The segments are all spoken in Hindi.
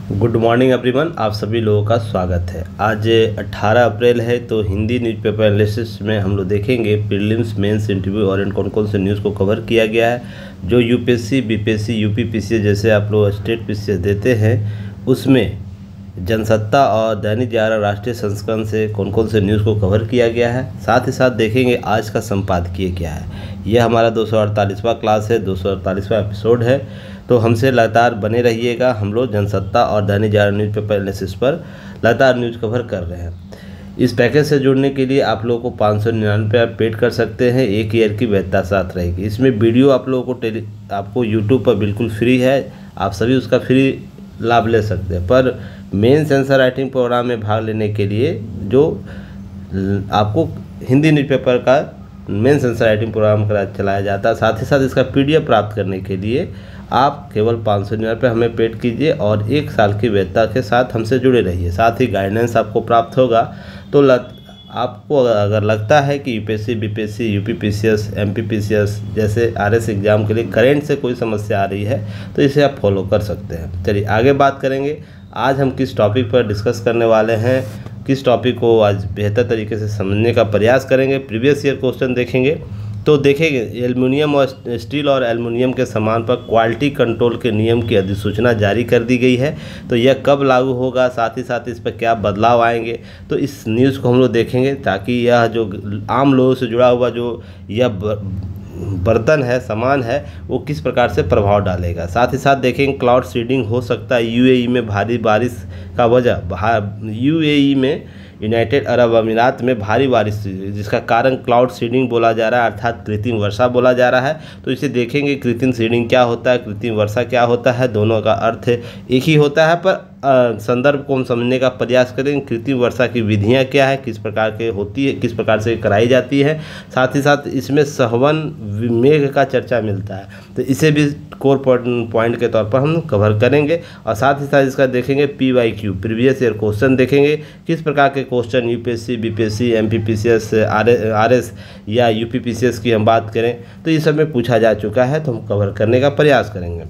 गुड मॉर्निंग एवरीवन, आप सभी लोगों का स्वागत है। आज 18 अप्रैल है, तो हिंदी न्यूज़पेपर एनालिसिस में हम लोग देखेंगे प्रीलिम्स, मेंस, इंटरव्यू और कौन कौन से न्यूज़ को कवर किया गया है। जो यूपीएससी, बीपीएससी, यूपी पीसीएस जैसे आप लोग स्टेट पीसीएस देते हैं, उसमें जनसत्ता और दैनिक जागरण राष्ट्रीय संस्करण से कौन कौन से न्यूज़ को कवर किया गया है। साथ ही साथ देखेंगे आज का संपादकीय क्या है। यह हमारा 248वां क्लास है, 248वां एपिसोड है। तो हमसे लगातार बने रहिएगा। हम लोग जनसत्ता और दैनिक जागरण न्यूज़पेपर एनालिसिस पर लगातार न्यूज़ कवर कर रहे हैं। इस पैकेज से जुड़ने के लिए आप लोगों को 599 आप पेड कर सकते हैं। 1 ईयर की वैधता साथ रहेगी। इसमें वीडियो आप लोगों को आपको यूट्यूब पर बिल्कुल फ्री है, आप सभी उसका फ्री लाभ ले सकते हैं। पर मेंस आंसर राइटिंग प्रोग्राम में भाग लेने के लिए जो आपको हिंदी न्यूज़पेपर का मेंस आंसर राइटिंग प्रोग्राम चलाया जाता है, साथ ही साथ इसका पीडीएफ प्राप्त करने के लिए आप केवल 599 पे हमें पेड कीजिए और 1 साल की वैधता के साथ हमसे जुड़े रहिए। साथ ही गाइडेंस आपको प्राप्त होगा। तो आपको अगर लगता है कि UPSC, BPSC, UP PCS, MP PCS जैसे आरएस एग्ज़ाम के लिए करंट से कोई समस्या आ रही है, तो इसे आप फॉलो कर सकते हैं। चलिए आगे बात करेंगे। आज हम किस टॉपिक पर डिस्कस करने वाले हैं, किस टॉपिक को आज बेहतर तरीके से समझने का प्रयास करेंगे। प्रीवियस ईयर क्वेश्चन देखेंगे। तो देखेंगे एल्युमिनियम और स्टील और एल्युमिनियम के सामान पर क्वालिटी कंट्रोल के नियम की अधिसूचना जारी कर दी गई है। तो यह कब लागू होगा, साथ ही साथ इस पर क्या बदलाव आएंगे, तो इस न्यूज़ को हम लोग देखेंगे, ताकि यह जो आम लोगों से जुड़ा हुआ जो यह बर्तन है, सामान है, वो किस प्रकार से प्रभाव डालेगा। साथ ही साथ देखेंगे क्लाउड सीडिंग हो सकता है यूएई में भारी बारिश का वजह। यूएई में यूनाइटेड अरब अमीरात में भारी बारिश जिसका कारण क्लाउड सीडिंग बोला जा रहा है, अर्थात कृत्रिम वर्षा बोला जा रहा है। तो इसे देखेंगे कृत्रिम सीडिंग क्या होता है, कृत्रिम वर्षा क्या होता है। दोनों का अर्थ एक ही होता है, पर संदर्भ को हम समझने का प्रयास करेंगे। कृत्रिम वर्षा की विधियां क्या है, किस प्रकार के होती है, किस प्रकार से कराई जाती है। साथ ही साथ इसमें सहवन मेघ का चर्चा मिलता है, तो इसे भी कोर पॉइंट के तौर पर हम कवर करेंगे। और साथ ही साथ इसका देखेंगे PYQ, प्रीवियस ईयर क्वेश्चन देखेंगे, किस प्रकार के question UPSC, BPSC, MP PCS, RS या यूपी पीसीएस की हम बात करें तो इस सब में पूछा जा चुका है, तो हम कवर करने का प्रयास करेंगे।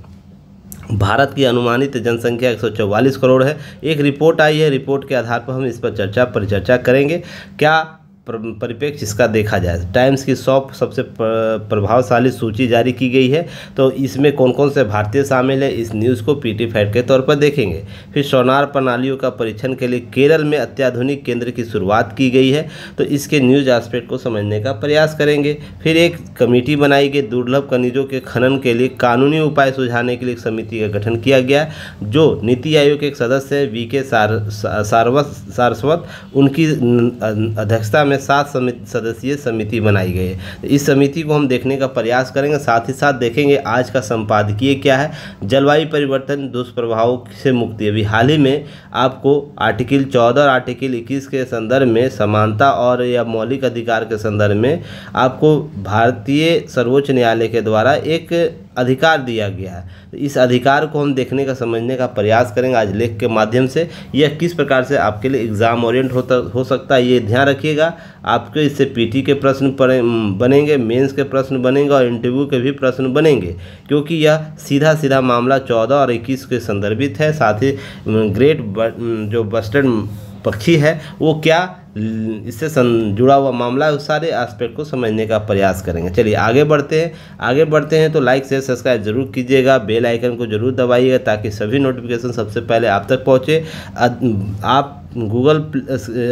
भारत की अनुमानित जनसंख्या 144 करोड़ है। एक रिपोर्ट आई है, रिपोर्ट के आधार पर हम इस पर परिचर्चा करेंगे। क्या परिप्रेक्ष्य इसका देखा जाए, टाइम्स की 100 सबसे प्रभावशाली सूची जारी की गई है। तो इसमें कौन कौन से भारतीय शामिल है, इस न्यूज़ को PT फैक्ट के तौर पर देखेंगे। फिर सोनार प्रणालियों का परीक्षण के लिए केरल में अत्याधुनिक केंद्र की शुरुआत की गई है, तो इसके न्यूज़ एस्पेक्ट को समझने का प्रयास करेंगे। फिर एक कमेटी बनाई गई, दुर्लभ खनिजों के खनन के लिए कानूनी उपाय सुझाने के लिए एक समिति का गठन किया गया, जो नीति आयोग के एक सदस्य है VK सारस्वत, उनकी अध्यक्षता 7 सदस्यीय समिति बनाई गई है। तो इस समिति को हम देखने का प्रयास करेंगे। साथ ही साथ देखेंगे आज का संपादकीय क्या है। जलवायु परिवर्तन दुष्प्रभावों से मुक्ति। अभी हाल ही में आपको आर्टिकल 14 और आर्टिकल 21 के संदर्भ में समानता और या मौलिक अधिकार के संदर्भ में आपको भारतीय सर्वोच्च न्यायालय के द्वारा एक अधिकार दिया गया है। तो इस अधिकार को हम देखने का, समझने का प्रयास करेंगे आज लेख के माध्यम से। यह किस प्रकार से आपके लिए एग्ज़ाम ओरिएंट हो सकता है, ये ध्यान रखिएगा। आपके इससे PT के प्रश्न बनेंगे, मेंस के प्रश्न बनेंगे और इंटरव्यू के भी प्रश्न बनेंगे, क्योंकि यह सीधा सीधा मामला 14 और 21 के संदर्भित है। साथ ही ग्रेट जो बस्टर्ड पक्षी है वो क्या इससे जुड़ा हुआ मामला है, उस सारे एस्पेक्ट को समझने का प्रयास करेंगे। चलिए आगे बढ़ते हैं। तो लाइक शेयर सब्सक्राइब जरूर कीजिएगा, बेल आइकन को जरूर दबाइएगा, ताकि सभी नोटिफिकेशन सबसे पहले आप तक पहुँचे। आप गूगल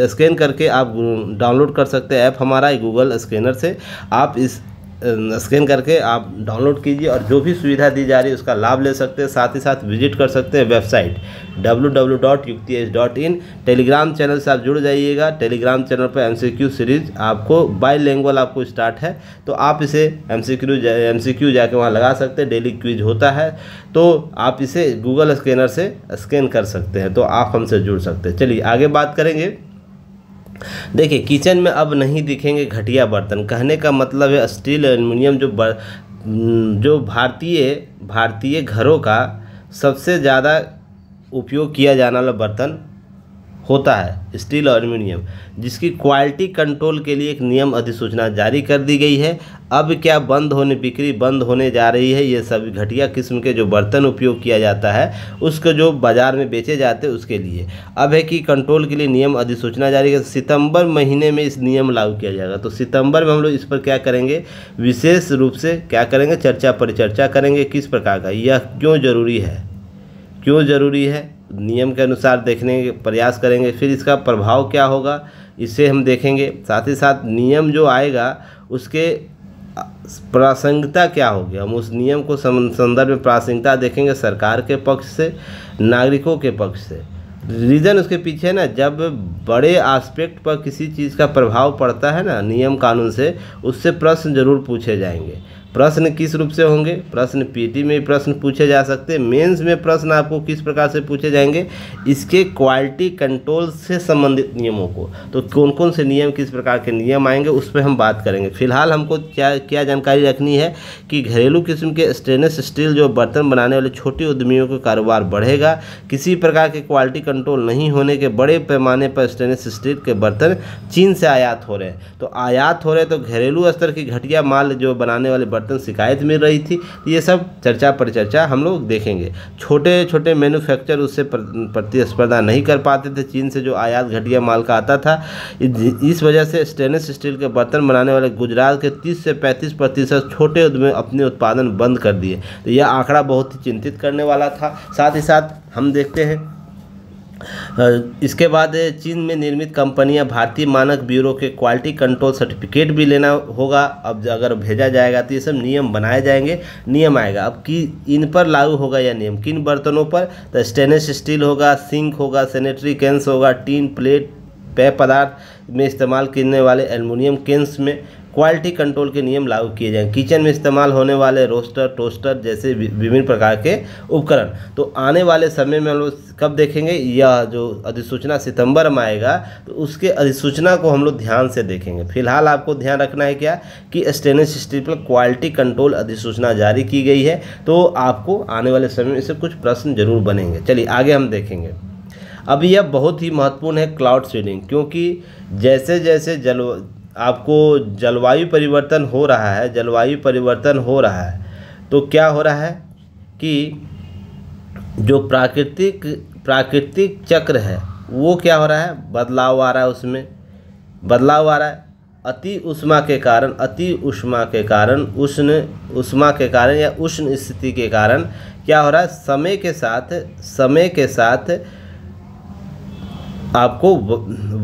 स्कैन करके आप डाउनलोड कर सकते हैं ऐप हमारा गूगल स्कैनर से। आप इस स्कैन करके आप डाउनलोड कीजिए और जो भी सुविधा दी जा रही है उसका लाभ ले सकते हैं। साथ ही साथ विजिट कर सकते हैं वेबसाइट www.yuktish.in। टेलीग्राम चैनल से आप जुड़ जाइएगा। टेलीग्राम चैनल पर MCQ सीरीज आपको बाईलिंगुअल आपको स्टार्ट है, तो आप इसे MCQ जाके वहाँ लगा सकते हैं। डेली क्विज होता है, तो आप इसे गूगल स्कैनर से स्कैन कर सकते हैं, तो आप हमसे जुड़ सकते हैं। चलिए आगे बात करेंगे। देखिए किचन में अब नहीं दिखेंगे घटिया बर्तन। कहने का मतलब है स्टील, एल्युमिनियम जो भारतीय घरों का सबसे ज़्यादा उपयोग किया जाने वाला बर्तन होता है स्टील और एल्युमिनियम, जिसकी क्वालिटी कंट्रोल के लिए एक नियम अधिसूचना जारी कर दी गई है। अब क्या बिक्री बंद होने जा रही है। ये सभी घटिया किस्म के जो बर्तन उपयोग किया जाता है उसको जो बाज़ार में बेचे जाते हैं उसके लिए अब है कि कंट्रोल के लिए नियम अधिसूचना जारी कर सितंबर महीने में इस नियम लागू किया जाएगा। तो सितंबर में हम लोग इस पर क्या करेंगे, विशेष रूप से क्या करेंगे, परिचर्चा करेंगे किस प्रकार का यह क्यों ज़रूरी है नियम के अनुसार देखने के प्रयास करेंगे। फिर इसका प्रभाव क्या होगा इसे हम देखेंगे। साथ ही साथ नियम जो आएगा उसके प्रासंगिकता क्या होगी, हम उस नियम को संदर्भ में प्रासंगिकता देखेंगे सरकार के पक्ष से, नागरिकों के पक्ष से। रीज़न उसके पीछे ना, जब बड़े एस्पेक्ट पर किसी चीज़ का प्रभाव पड़ता है ना नियम कानून से, उससे प्रश्न जरूर पूछे जाएंगे। प्रश्न किस रूप से होंगे, प्रश्न पीटी में प्रश्न पूछे जा सकते हैं, मेंस में प्रश्न आपको किस प्रकार से पूछे जाएंगे, इसके क्वालिटी कंट्रोल से संबंधित नियमों को, तो कौन कौन से नियम, किस प्रकार के नियम आएंगे उस पर हम बात करेंगे। फिलहाल हमको क्या जानकारी रखनी है कि घरेलू किस्म के स्टेनलेस स्टील जो बर्तन बनाने वाले छोटे उद्यमियों का कारोबार बढ़ेगा। किसी प्रकार के क्वालिटी कंट्रोल नहीं होने के बड़े पैमाने पर स्टेनलेस स्टील के बर्तन चीन से आयात हो रहे हैं। तो आयात हो रहे तो घरेलू स्तर की घटिया माल जो बनाने वाले शिकायत मिल रही थी। ये सब परिचर्चा हम लोग देखेंगे। छोटे मैन्युफैक्चर उससे प्रतिस्पर्धा नहीं कर पाते थे चीन से जो आयात घटिया माल का आता था। इस वजह से स्टेनलेस स्टील के बर्तन बनाने वाले गुजरात के 30 से 35% छोटे उद्यम अपने उत्पादन बंद कर दिए। तो यह आंकड़ा बहुत ही चिंतित करने वाला था। साथ ही साथ हम देखते हैं इसके बाद चीन में निर्मित कंपनियां भारतीय मानक ब्यूरो के क्वालिटी कंट्रोल सर्टिफिकेट भी लेना होगा। अब अगर भेजा जाएगा तो ये सब नियम बनाए जाएंगे, नियम आएगा। अब कि इन पर लागू होगा यह नियम किन बर्तनों पर, तो स्टेनलेस स्टील होगा, सिंक होगा, सैनिटरी कैंस होगा, टीन, प्लेट, पेय पदार्थ में इस्तेमाल करने वाले एल्युमिनियम कैंस में क्वालिटी कंट्रोल के नियम लागू किए जाएंगे। किचन में इस्तेमाल होने वाले रोस्टर, टोस्टर जैसे विभिन्न प्रकार के उपकरण। तो आने वाले समय में हम लोग कब देखेंगे, यह जो अधिसूचना सितंबर में आएगा तो उसके अधिसूचना को हम लोग ध्यान से देखेंगे। फिलहाल आपको ध्यान रखना है क्या कि स्टेनलेस स्टील पर क्वालिटी कंट्रोल अधिसूचना जारी की गई है। तो आपको आने वाले समय में से कुछ प्रश्न जरूर बनेंगे। चलिए आगे हम देखेंगे। अब यह बहुत ही महत्वपूर्ण है क्लाउड सीडिंग, क्योंकि जैसे जैसे जलवायु परिवर्तन हो रहा है तो क्या हो रहा है कि जो प्राकृतिक चक्र है वो क्या हो रहा है, बदलाव आ रहा है, उसमें बदलाव आ रहा है। अति उष्मा के कारण या उष्ण स्थिति के कारण क्या हो रहा है, समय के साथ आपको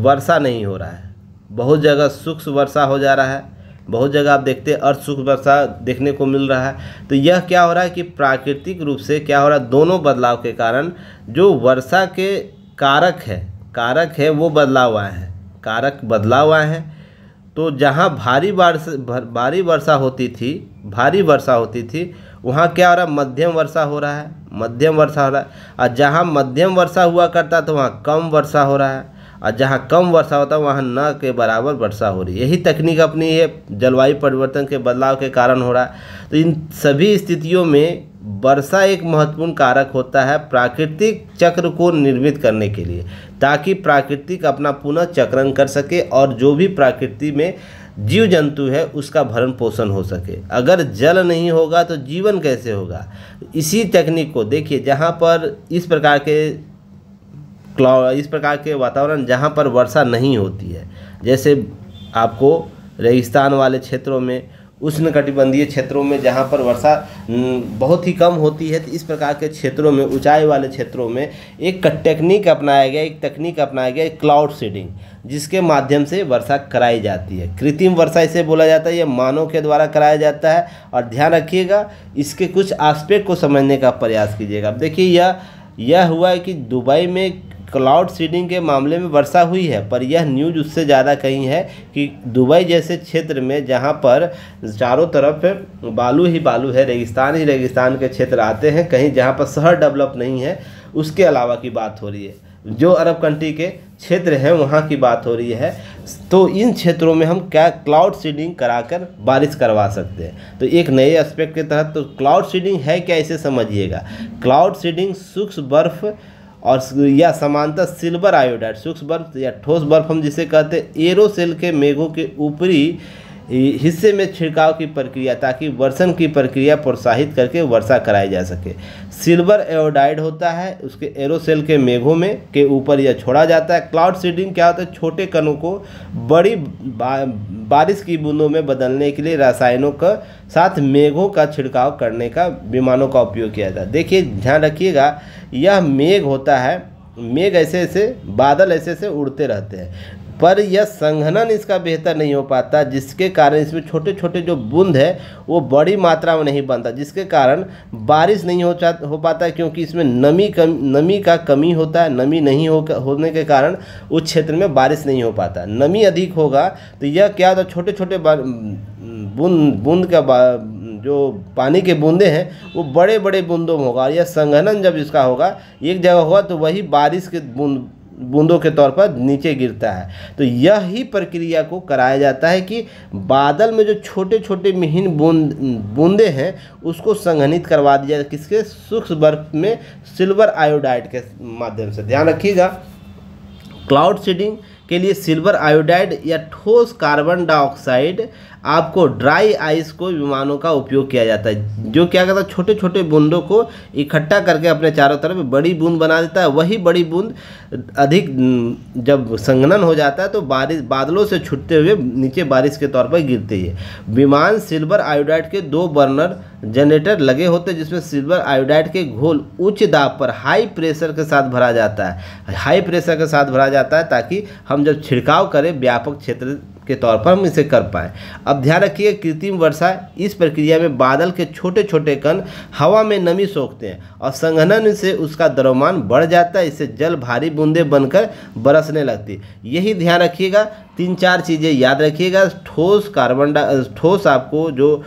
वर्षा नहीं हो रहा है। बहुत जगह सूक्ष्म वर्षा हो जा रहा है, बहुत जगह आप देखते हैं अर्ध सूक्ष्म वर्षा देखने को मिल रहा है। तो यह क्या हो रहा है कि प्राकृतिक रूप से क्या हो रहा है, दोनों बदलाव के कारण जो वर्षा के कारक है वो बदलाव आए हैं। तो जहाँ भारी वर्षा होती थी वहाँ क्या हो रहा है, मध्यम वर्षा हो रहा है। और जहाँ मध्यम वर्षा हुआ करता तो वहाँ कम वर्षा हो रहा है, और जहाँ कम वर्षा होता है वहाँ न के बराबर वर्षा हो रही है। यही तकनीक अपनी है, जलवायु परिवर्तन के बदलाव के कारण हो रहा है। तो इन सभी स्थितियों में वर्षा एक महत्वपूर्ण कारक होता है प्राकृतिक चक्र को निर्मित करने के लिए, ताकि प्राकृतिक अपना पुनः चक्रण कर सके और जो भी प्रकृति में जीव जंतु है उसका भरण पोषण हो सके। अगर जल नहीं होगा तो जीवन कैसे होगा। इसी तकनीक को देखिए, जहाँ पर इस प्रकार के वातावरण जहाँ पर वर्षा नहीं होती है, जैसे आपको रेगिस्तान वाले क्षेत्रों में, उष्णकटिबंधीय क्षेत्रों में जहाँ पर वर्षा बहुत ही कम होती है, तो इस प्रकार के क्षेत्रों में, ऊंचाई वाले क्षेत्रों में एक तकनीक अपनाया गया क्लाउड सीडिंग, जिसके माध्यम से वर्षा कराई जाती है। कृत्रिम वर्षा इसे बोला जाता है, यह मानव के द्वारा कराया जाता है। और ध्यान रखिएगा, इसके कुछ एस्पेक्ट को समझने का प्रयास कीजिएगा। अब देखिए यह हुआ है कि दुबई में क्लाउड सीडिंग के मामले में वर्षा हुई है, पर यह न्यूज़ उससे ज़्यादा कहीं है कि दुबई जैसे क्षेत्र में जहां पर चारों तरफ बालू ही बालू है, रेगिस्तान के क्षेत्र आते हैं, कहीं जहां पर शहर डेवलप नहीं है, उसके अलावा की बात हो रही है। जो अरब कंट्री के क्षेत्र हैं वहाँ की बात हो रही है। तो इन क्षेत्रों में हम क्या क्लाउड सीडिंग कराकर बारिश करवा सकते हैं। तो एक नए एस्पेक्ट के तहत तो क्लाउड सीडिंग है क्या, इसे समझिएगा। क्लाउड सीडिंग सूक्ष्म बर्फ और या समांतर सिल्वर आयोडाइड सूक्ष्म बर्फ या ठोस बर्फ हम जिसे कहते हैं एरोसेल के मेघों के ऊपरी हिस्से में छिड़काव की प्रक्रिया, ताकि वर्षण की प्रक्रिया प्रोत्साहित करके वर्षा कराई जा सके। सिल्वर आयोडाइड होता है, उसके एरोसेल के मेघों में के ऊपर यह छोड़ा जाता है। क्लाउड सीडिंग क्या होता है, छोटे कणों को बड़ी बारिश की बूंदों में बदलने के लिए रसायनों का साथ मेघों का छिड़काव करने का विमानों का उपयोग किया जाता है। देखिए ध्यान रखिएगा, यह मेघ होता है, मेघ ऐसे ऐसे बादल ऐसे ऐसे उड़ते रहते हैं, पर यह संघनन इसका बेहतर नहीं हो पाता, जिसके कारण इसमें छोटे छोटे जो बूंद है वो बड़ी मात्रा में नहीं बनता, जिसके कारण बारिश नहीं हो पाता है, क्योंकि इसमें नमी का कमी होता है। नमी नहीं होने के कारण उस क्षेत्र में बारिश नहीं हो पाता। नमी अधिक होगा तो यह क्या होता है, छोटे छोटे बूंद का जो पानी के बूंदे हैं वो बड़े बड़े बूंदों में होगा। यह संघनन जब इसका होगा एक जगह होगा तो वही बारिश के बूंदों के तौर पर नीचे गिरता है। तो यही प्रक्रिया को कराया जाता है कि बादल में जो छोटे छोटे महीन बूंदे हैं उसको संघनित करवा दिया जाए, किसके, सूक्ष्म बर्फ में सिल्वर आयोडाइड के माध्यम से। ध्यान रखिएगा, क्लाउड सीडिंग के लिए सिल्वर आयोडाइड या ठोस कार्बन डाइऑक्साइड आपको ड्राई आइस को विमानों का उपयोग किया जाता है, जो क्या करता है, छोटे छोटे बूंदों को इकट्ठा करके अपने चारों तरफ बड़ी बूंद बना देता है। वही बड़ी बूंद अधिक जब संघनन हो जाता है तो बारिश बादलों से छूटते हुए नीचे बारिश के तौर पर गिरती है। विमान सिल्वर आयोडाइड के 2 बर्नर जनरेटर लगे होते हैं, जिसमें सिल्वर आयोडाइड के घोल उच्च दाब पर हाई प्रेशर के साथ भरा जाता है। हाई प्रेशर के साथ भरा जाता है ताकि हम जब छिड़काव करें व्यापक क्षेत्र के तौर पर हम इसे कर पाएँ। अब ध्यान रखिए, कृत्रिम वर्षा, इस प्रक्रिया में बादल के छोटे छोटे कण हवा में नमी सोखते हैं और संघनन से उसका द्रव्यमान बढ़ जाता है, इससे जल भारी बूंदें बनकर बरसने लगती। यही ध्यान रखिएगा, 3-4 चीज़ें याद रखिएगा। ठोस आपको जो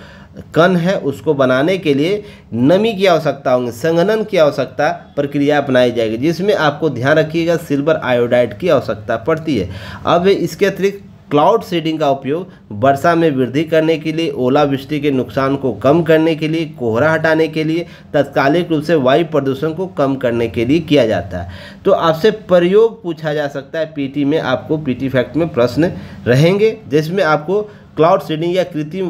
कण है उसको बनाने के लिए नमी की आवश्यकता होगी, संघनन की आवश्यकता प्रक्रिया अपनाई जाएगी, जिसमें आपको ध्यान रखिएगा सिल्वर आयोडाइड की आवश्यकता पड़ती है। अब इसके अतिरिक्त क्लाउड सीडिंग का उपयोग वर्षा में वृद्धि करने के लिए, ओलावृष्टि के नुकसान को कम करने के लिए, कोहरा हटाने के लिए, तात्कालिक रूप से वायु प्रदूषण को कम करने के लिए किया जाता है। तो आपसे प्रयोग पूछा जा सकता है पीटी में, आपको पीटी फैक्ट में प्रश्न रहेंगे जिसमें आपको क्लाउड सीडिंग या कृत्रिम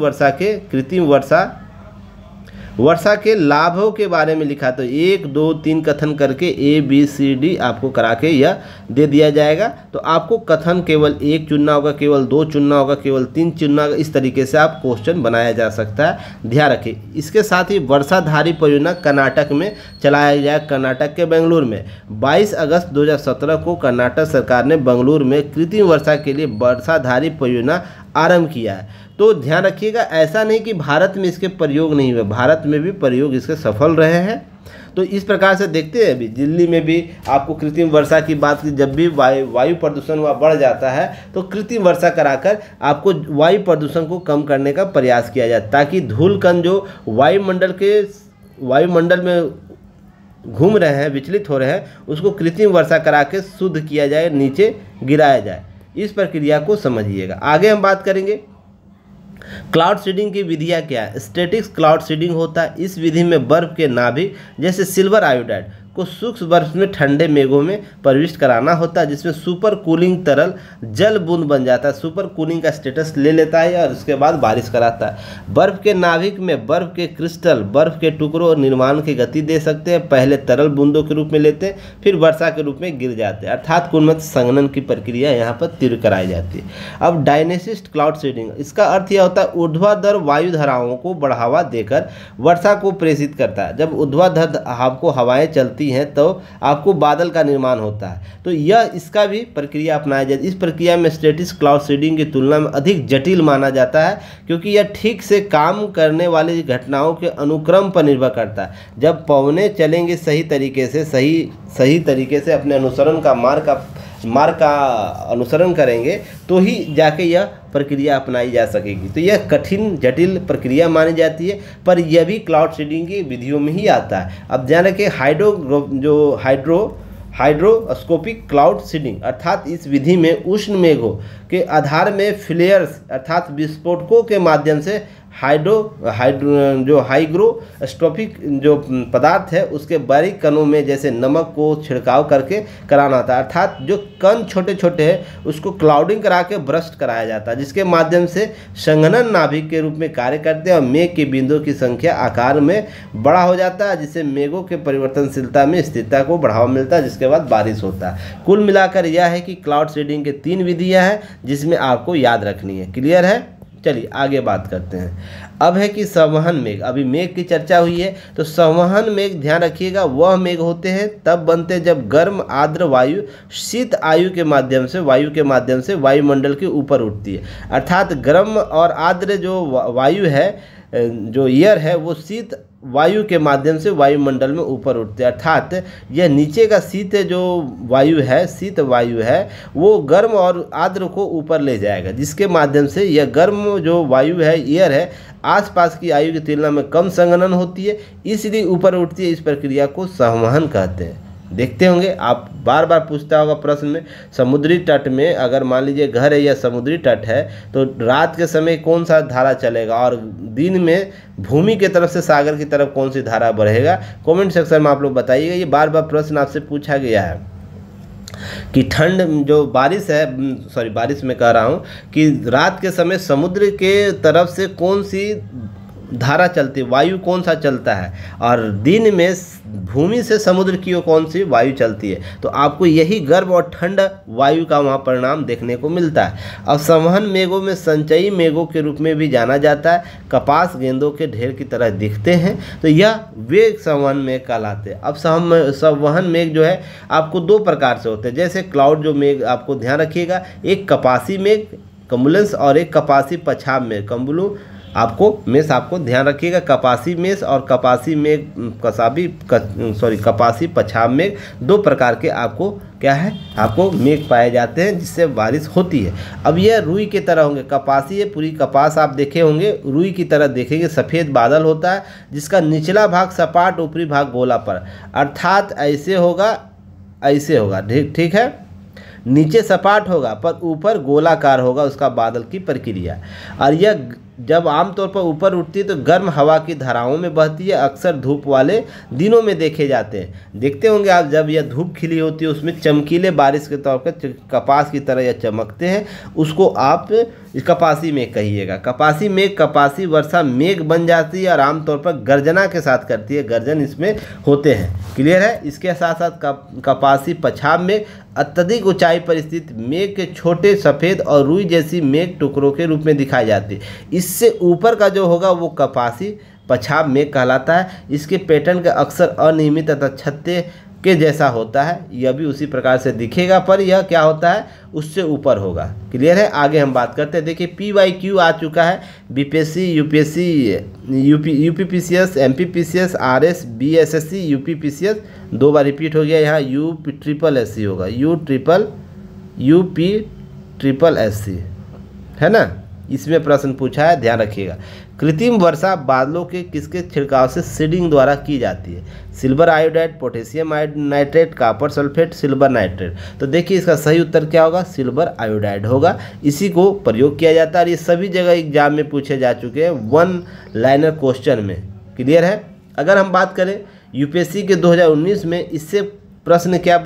वर्षा के लाभों के बारे में लिखा। तो 1, 2, 3 कथन करके ABCD आपको करा के यह दे दिया जाएगा। तो आपको कथन केवल 1 चुनना होगा, केवल 2 चुनना होगा, केवल 3 चुनना होगा। इस तरीके से आप क्वेश्चन बनाया जा सकता है, ध्यान रखिए। इसके साथ ही वर्षाधारी परियोजना कर्नाटक में चलाया गया, कर्नाटक के बेंगलुरु में 22 अगस्त 2017 को कर्नाटक सरकार ने बेंगलुरु में कृत्रिम वर्षा के लिए वर्षाधारी परियोजना आरंभ किया है। तो ध्यान रखिएगा, ऐसा नहीं कि भारत में इसके प्रयोग नहीं हुए, भारत में भी प्रयोग इसके सफल रहे हैं। तो इस प्रकार से देखते हैं, अभी दिल्ली में भी आपको कृत्रिम वर्षा की बात की, जब भी वायु प्रदूषण वहाँ बढ़ जाता है तो कृत्रिम वर्षा कराकर आपको वायु प्रदूषण को कम करने का प्रयास किया जाए, ताकि धूल कण जो वायुमंडल में घूम रहे हैं, विचलित हो रहे हैं, उसको कृत्रिम वर्षा करा के शुद्ध किया जाए, नीचे गिराया जाए। इस प्रक्रिया को समझिएगा। आगे हम बात करेंगे क्लाउड सीडिंग की विधियाँ क्या है। स्टैटिक्स क्लाउड सीडिंग होता है। इस विधि में बर्फ के नाभिक जैसे सिल्वर आयोडाइड को सूक्ष्म बर्फ में ठंडे मेघों में प्रविष्ट कराना होता है, जिसमें सुपर कूलिंग तरल जल बूंद बन जाता है, सुपर कूलिंग का स्टेटस ले लेता है और उसके बाद बारिश कराता है। बर्फ के नाभिक में बर्फ के क्रिस्टल, बर्फ के टुकड़ों निर्माण की गति दे सकते हैं। पहले तरल बूंदों के रूप में लेते हैं, फिर वर्षा के रूप में गिर जाते हैं, अर्थात कुल संघनन की प्रक्रिया यहाँ पर तीव्र कराई जाती है। अब डायनेसिस्ट क्लाउड सीडिंग, इसका अर्थ यह होता है ऊर्ध्वाधर वायु धाराओं को बढ़ावा देकर वर्षा को प्रेषित करता है। जब ऊर्ध्वाधर आपको हवाएं चलती हैं तो आपको बादल का निर्माण होता है। तो यह इसका भी प्रक्रिया अपनाया जाए। इस प्रक्रिया में स्टैटिक्स क्लाउड सीडिंग की तुलना में अधिक जटिल माना जाता है, क्योंकि यह ठीक से काम करने वाली घटनाओं के अनुक्रम पर निर्भर करता है। जब पवनें चलेंगे सही तरीके से अपने मार्ग का अनुसरण करेंगे तो ही जाके यह प्रक्रिया अपनाई जा सकेगी। तो यह कठिन जटिल प्रक्रिया मानी जाती है, पर यह भी क्लाउड सीडिंग की विधियों में ही आता है। अब ध्यान रखें, हाइड्रोस्कोपिक क्लाउड सीडिंग अर्थात इस विधि में उष्ण मेघों के आधार में फ्लेयर्स अर्थात विस्फोटकों के माध्यम से जो हाइग्रोस्कोपिक जो पदार्थ है उसके बारीक कणों में जैसे नमक को छिड़काव करके कराना होता है, अर्थात जो कण छोटे छोटे हैं उसको क्लाउडिंग करा के ब्रस्ट कराया जाता है, जिसके माध्यम से संघनन नाभिक के रूप में कार्य करते हैं और मेघ के बिंदुओं की संख्या आकार में बड़ा हो जाता है, जिससे मेघों के परिवर्तनशीलता में स्थिरता को बढ़ावा मिलता है, जिसके बाद बारिश होता है। कुल मिलाकर यह है कि क्लाउड सीडिंग के 3 विधियाँ हैं जिसमें आपको याद रखनी है। क्लियर है? चलिए आगे बात करते हैं। अब है कि संवहन मेघ। अभी मेघ की चर्चा हुई है तो संवहन मेघ ध्यान रखिएगा, वह मेघ होते हैं तब बनते हैं जब गर्म आर्द्र वायु शीत वायु के माध्यम से वायुमंडल के ऊपर उठती है, अर्थात गर्म और आर्द्र जो वायु है, जो एयर है, वो शीत वायु के माध्यम से वायुमंडल में ऊपर उठते हैं, अर्थात यह नीचे का शीत वायु है वो गर्म और आर्द्र को ऊपर ले जाएगा, जिसके माध्यम से यह गर्म जो वायु है, एयर है, आसपास की वायु की तुलना में कम संघनन होती है, इसलिए ऊपर उठती है। इस प्रक्रिया को संवहन कहते हैं। देखते होंगे आप, बार बार पूछता होगा प्रश्न में, समुद्री तट में अगर मान लीजिए घर है या समुद्री तट है तो रात के समय कौन सा धारा चलेगा और दिन में भूमि के तरफ से सागर की तरफ कौन सी धारा बढ़ेगा। कमेंट सेक्शन में आप लोग बताइएगा, ये बार बार प्रश्न आपसे पूछा गया है। कि ठंड जो बारिश में कह रहा हूँ कि रात के समय समुद्र के तरफ से कौन सी धारा चलती है, वायु कौन सा चलता है, और दिन में भूमि से समुद्र की ओर कौन सी वायु चलती है, तो आपको यही गर्म और ठंड वायु का वहाँ परिणाम देखने को मिलता है। अब संवहन मेघों में संचयी मेघों के रूप में भी जाना जाता है, कपास गेंदों के ढेर की तरह दिखते हैं, तो यह वे संवहन मेघ कहलाते हैं। अब संवहन मेघ जो है आपको 2 प्रकार से होते हैं, जैसे क्लाउड जो मेघ, आपको ध्यान रखिएगा, एक कपासी मेघ कम्बुलेंस और एक कपासी पछाव मेघ आपको ध्यान रखिएगा, कपासी मेघ और कपासी पछाव मेघ 2 प्रकार के आपको मेघ पाए जाते हैं जिससे बारिश होती है। अब यह रुई की तरह होंगे, कपासी है, पूरी कपास आप देखे होंगे, रुई की तरह देखेंगे, सफ़ेद बादल होता है जिसका निचला भाग सपाट, ऊपरी भाग गोला पर, अर्थात ऐसे होगा, ठीक है, नीचे सपाट होगा पर ऊपर गोलाकार होगा उसका बादल की प्रक्रिया। और यह जब आमतौर पर ऊपर उठती है तो गर्म हवा की धाराओं में बहती है, अक्सर धूप वाले दिनों में देखे जाते हैं। देखते होंगे आप, जब यह धूप खिली होती है उसमें चमकीले बारिश के तौर पर कपास की तरह यह चमकते हैं, उसको आप कपासी मेघ कहिएगा। कपासी मेघ कपासी वर्षा मेघ बन जाती है और आमतौर पर गर्जना के साथ करती है, गर्जन इसमें होते हैं। क्लियर है? इसके साथ साथ कपासी पछाव मेघ अत्यधिक ऊंचाई पर स्थित मेघ के छोटे सफ़ेद और रुई जैसी मेघ टुकड़ों के रूप में दिखाई जाती है। इससे ऊपर का जो होगा वो कपासी पछाव मेघ कहलाता है। इसके पैटर्न का अक्सर अनियमित तथा छत्ते के जैसा होता है, यह भी उसी प्रकार से दिखेगा पर यह क्या होता है, उससे ऊपर होगा। क्लियर है? आगे हम बात करते हैं। देखिए PYQ आ चुका है, BPSC, UPSC, UPPCS, MPPCS, RS, BSSC, UPPCS 2 बार रिपीट हो गया, यहाँ UPSSC होगा, UPSSC है ना, इसमें प्रश्न पूछा है, ध्यान रखिएगा। कृत्रिम वर्षा बादलों के किसके छिड़काव से सीडिंग द्वारा की जाती है? Silver iodide, potassium nitrate, copper sulphate, silver nitrate. तो देखिए इसका सही उत्तर क्या होगा, सिल्वर आयोडाइड होगा, इसी को प्रयोग किया जाता है और ये सभी जगह एग्जाम में पूछे जा चुके हैं 1 लाइनर क्वेश्चन में। क्लियर है? अगर हम बात करें यूपीएससी के 2019 में इससे प्रश्न क्या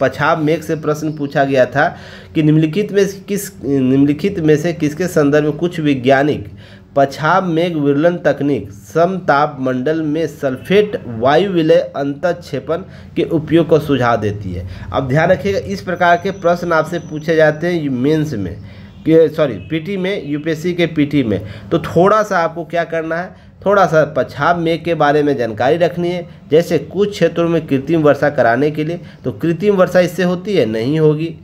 पछाव मेघ से प्रश्न पूछा गया था कि निम्नलिखित में से किसके संदर्भ में कुछ वैज्ञानिक पछाव मेघ विरलन तकनीक समताप मंडल में सल्फेट वायु विलय अंतःक्षेपण के उपयोग का सुझाव देती है। अब ध्यान रखिएगा, इस प्रकार के प्रश्न आपसे पूछे जाते हैं मेंस में, पीटी में, यूपीएससी के पीटी में। तो थोड़ा सा आपको क्या करना है, थोड़ा सा पछाव मेघ के बारे में जानकारी रखनी है। जैसे कुछ क्षेत्रों में कृत्रिम वर्षा कराने के लिए, तो कृत्रिम वर्षा इससे होती है, नहीं होगी।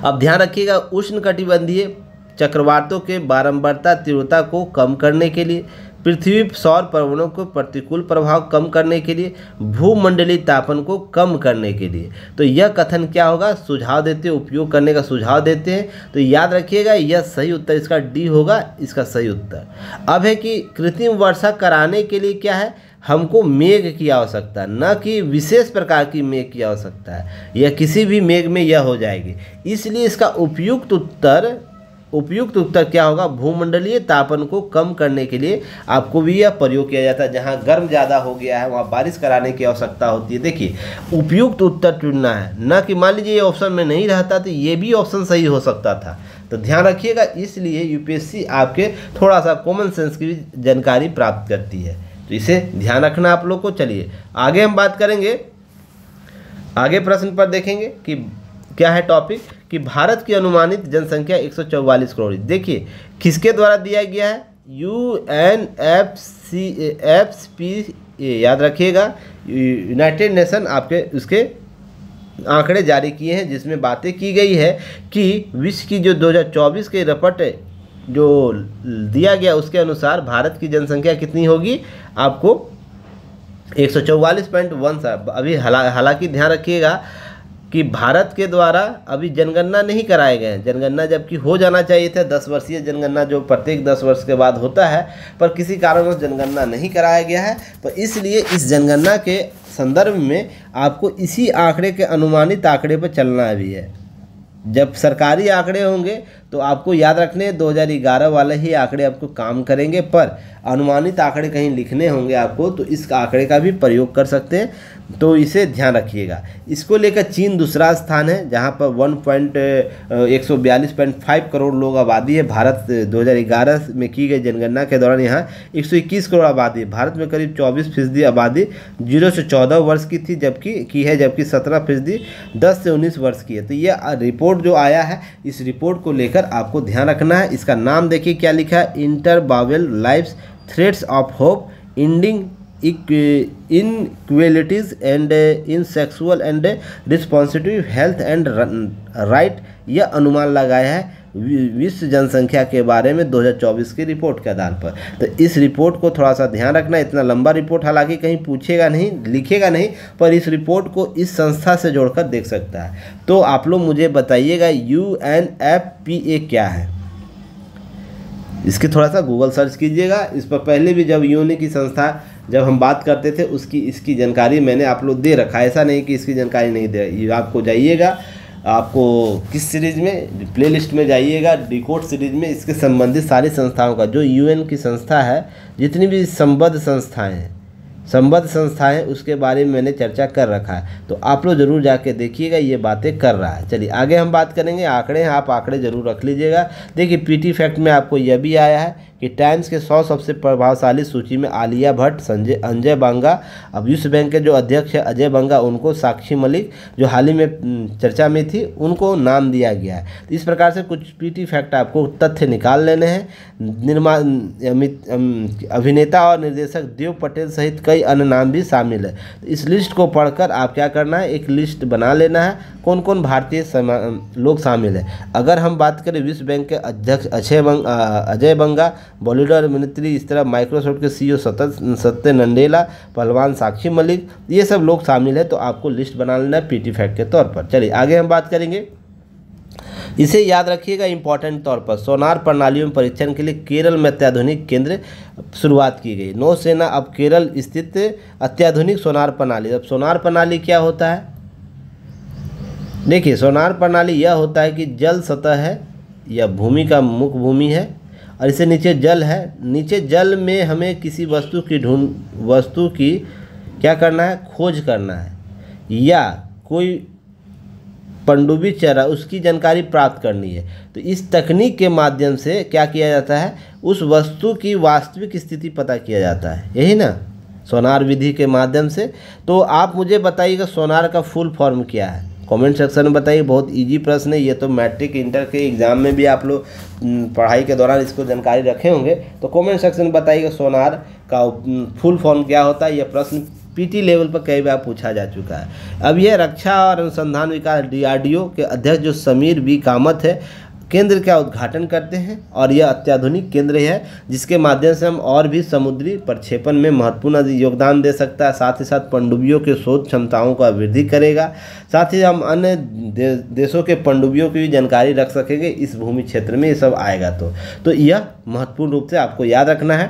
अब ध्यान रखिएगा, उष्णकटिबंधीय चक्रवातों के बारंबारता तीव्रता को कम करने के लिए, पृथ्वी सौर पर्वणों को प्रतिकूल प्रभाव कम करने के लिए, भूमंडलीय तापन को कम करने के लिए। तो यह कथन क्या होगा, सुझाव देते हैं, उपयोग करने का सुझाव देते हैं। तो याद रखिएगा यह सही उत्तर इसका डी होगा, इसका सही उत्तर। अब है कि कृत्रिम वर्षा कराने के लिए क्या है, हमको मेघ की आवश्यकता, न कि विशेष प्रकार की मेघ की आवश्यकता है, यह किसी भी मेघ में यह हो जाएगी। इसलिए इसका उपयुक्त उत्तर उपयुक्त उत्तर क्या होगा? भूमंडलीय तापन को कम करने के लिए आपको भी यह प्रयोग किया जाता है। जहाँ गर्म ज़्यादा हो गया है वहाँ बारिश कराने की आवश्यकता होती है। देखिए, उपयुक्त उत्तर चुनना है, ना कि मान लीजिए ये ऑप्शन में नहीं रहता तो ये भी ऑप्शन सही हो सकता था। तो ध्यान रखिएगा, इसलिए यूपीएससी आपके थोड़ा सा कॉमन सेंस की भी जानकारी प्राप्त करती है, तो इसे ध्यान रखना आप लोग को। चलिए आगे हम बात करेंगे, आगे प्रश्न पर देखेंगे कि क्या है टॉपिक, कि भारत की अनुमानित जनसंख्या 144 करोड़। देखिए किसके द्वारा दिया गया है? UNFCFP, याद रखिएगा, यूनाइटेड नेशन आपके उसके आंकड़े जारी किए हैं, जिसमें बातें की गई है कि विश्व की जो 2024 के रिपोर्ट जो दिया गया उसके अनुसार भारत की जनसंख्या कितनी होगी? आपको 144.1। अभी हालांकि ध्यान रखिएगा कि भारत के द्वारा अभी जनगणना नहीं कराए गए हैं। जनगणना जबकि हो जाना चाहिए था, 10 वर्षीय जनगणना जो प्रत्येक 10 वर्ष के बाद होता है, पर किसी कारणवश जनगणना नहीं कराया गया है। तो इसलिए इस जनगणना के संदर्भ में आपको इसी आंकड़े के अनुमानित आंकड़े पर चलना भी है। जब सरकारी आंकड़े होंगे तो आपको याद रखने 2011 वाले ही आंकड़े आपको काम करेंगे, पर अनुमानित आंकड़े कहीं लिखने होंगे आपको तो इस आंकड़े का भी प्रयोग कर सकते हैं, तो इसे ध्यान रखिएगा। इसको लेकर चीन दूसरा स्थान है, जहां पर 142.5 करोड़ लोग आबादी है। भारत 2011 में की गई जनगणना के दौरान यहाँ 121 करोड़ आबादी है। भारत में करीब 24% आबादी 0 से 14 वर्ष की थी, जबकि 17% 10 से 19 वर्ष की है। तो ये रिपोर्ट जो आया है, इस रिपोर्ट को लेकर आपको ध्यान रखना है। इसका नाम देखिए क्या लिखा है, interweaving lives threads of hope ending inequalities and in sexual and रिस्पॉन्सिटिव हेल्थ एंड राइट। यह अनुमान लगाया है विश्व जनसंख्या के बारे में 2024 की रिपोर्ट के आधार पर। तो इस रिपोर्ट को थोड़ा सा ध्यान रखना। इतना लंबा रिपोर्ट हालांकि कहीं पूछेगा नहीं, लिखेगा नहीं, पर इस रिपोर्ट को इस संस्था से जोड़कर देख सकता है। तो आप लोग मुझे बताइएगा UNFPA क्या है, इसकी थोड़ा सा गूगल सर्च कीजिएगा। इस पर पहले भी जब यूएन की संस्था जब हम बात करते थे इसकी जानकारी मैंने आप लोग दे रखा है, ऐसा नहीं कि इसकी जानकारी नहीं दे। आपको जाइएगा, आपको किस सीरीज में, प्लेलिस्ट में जाइएगा, डिकोड सीरीज में इसके संबंधित सारी संस्थाओं का, जो यूएन की संस्था है, जितनी भी संबद्ध संस्थाएं उसके बारे में मैंने चर्चा कर रखा है। तो आप लोग जरूर जाके देखिएगा, ये बातें कर रहा है। चलिए आगे हम बात करेंगे आंकड़े हैं, आप आंकड़े जरूर रख लीजिएगा। देखिए पीटी फैक्ट में आपको यह भी आया है कि टाइम्स के 100 सबसे प्रभावशाली सूची में आलिया भट्ट, अजय बंगा, अब विश्व बैंक के जो अध्यक्ष है अजय बंगा, उनको साक्षी मलिक जो हाल ही में चर्चा में थी, उनको नाम दिया गया है। तो इस प्रकार से कुछ पीटी फैक्ट आपको तथ्य निकाल लेने हैं। अभिनेता और निर्देशक देव पटेल सहित कई अन्य नाम भी शामिल है। तो इस लिस्ट को पढ़कर आप क्या करना है, एक लिस्ट बना लेना है कौन कौन भारतीय लोग शामिल है। अगर हम बात करें विश्व बैंक के अध्यक्ष अजय बंगा, बॉलीवुड अभिनेत्री, इस तरह माइक्रोसॉफ्ट के CEO सत्य नंडेला, पहलवान साक्षी मलिक, ये सब लोग शामिल है। तो आपको लिस्ट बना लेना है पीटी फैक्ट के तौर पर। चलिए आगे हम बात करेंगे, इसे याद रखिएगा इंपॉर्टेंट तौर पर। सोनार प्रणालियों में परीक्षण के लिए केरल में अत्याधुनिक केंद्र शुरुआत की गई। नौसेना अब केरल स्थित अत्याधुनिक सोनार प्रणाली। अब सोनार प्रणाली क्या होता है? देखिए सोनार प्रणाली यह होता है कि जल सतह है या भूमि का मुख्य भूमि है और इससे नीचे जल है। नीचे जल में हमें किसी वस्तु की क्या करना है, खोज करना है, या कोई पनडुब्बी चरा उसकी जानकारी प्राप्त करनी है। तो इस तकनीक के माध्यम से क्या किया जाता है, उस वस्तु की वास्तविक स्थिति पता किया जाता है, यही ना, सोनार विधि के माध्यम से। तो आप मुझे बताइएगा सोनार का फुल फॉर्म क्या है, कमेंट सेक्शन में बताइए। बहुत इजी प्रश्न है ये, तो मैट्रिक इंटर के एग्ज़ाम में भी आप लोग पढ़ाई के दौरान इसको जानकारी रखे होंगे। तो कमेंट सेक्शन में बताइएगा सोनार का फुल फॉर्म क्या होता है। यह प्रश्न पीटी लेवल पर कई बार पूछा जा चुका है। अब यह रक्षा और अनुसंधान विकास DRDO के अध्यक्ष जो समीर बी कामत है, केंद्र का उद्घाटन करते हैं और यह अत्याधुनिक केंद्र है जिसके माध्यम से हम और भी समुद्री प्रक्षेपण में महत्वपूर्ण योगदान दे सकता है। साथ ही साथ पनडुब्बियों के शोध क्षमताओं का वृद्धि करेगा। साथ ही हम अन्य देशों के पनडुब्बियों की भी जानकारी रख सकेंगे इस भूमि क्षेत्र में, ये सब आएगा। तो यह महत्वपूर्ण रूप से आपको याद रखना है।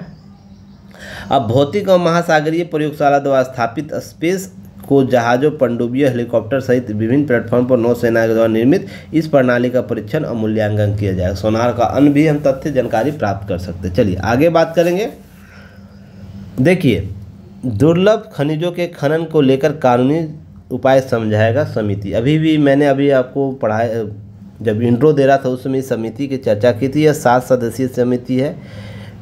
अब भौतिक और महासागरीय प्रयोगशाला द्वारा स्थापित स्पेस को जहाज़ों, पनडुब्बियों, हेलीकॉप्टर सहित विभिन्न प्लेटफॉर्म पर नौसेना के द्वारा निर्मित इस प्रणाली का परीक्षण और मूल्यांकन किया जाएगा। सोनार का अन्य भी हम तथ्य जानकारी प्राप्त कर सकते हैं। चलिए आगे बात करेंगे। देखिए, दुर्लभ खनिजों के खनन को लेकर कानूनी उपाय समझाएगा समिति। मैंने आपको पढ़ाया, जब इंट्रो दे रहा था उस समय इस समिति की चर्चा की थी। यह 7 सदस्यीय समिति है।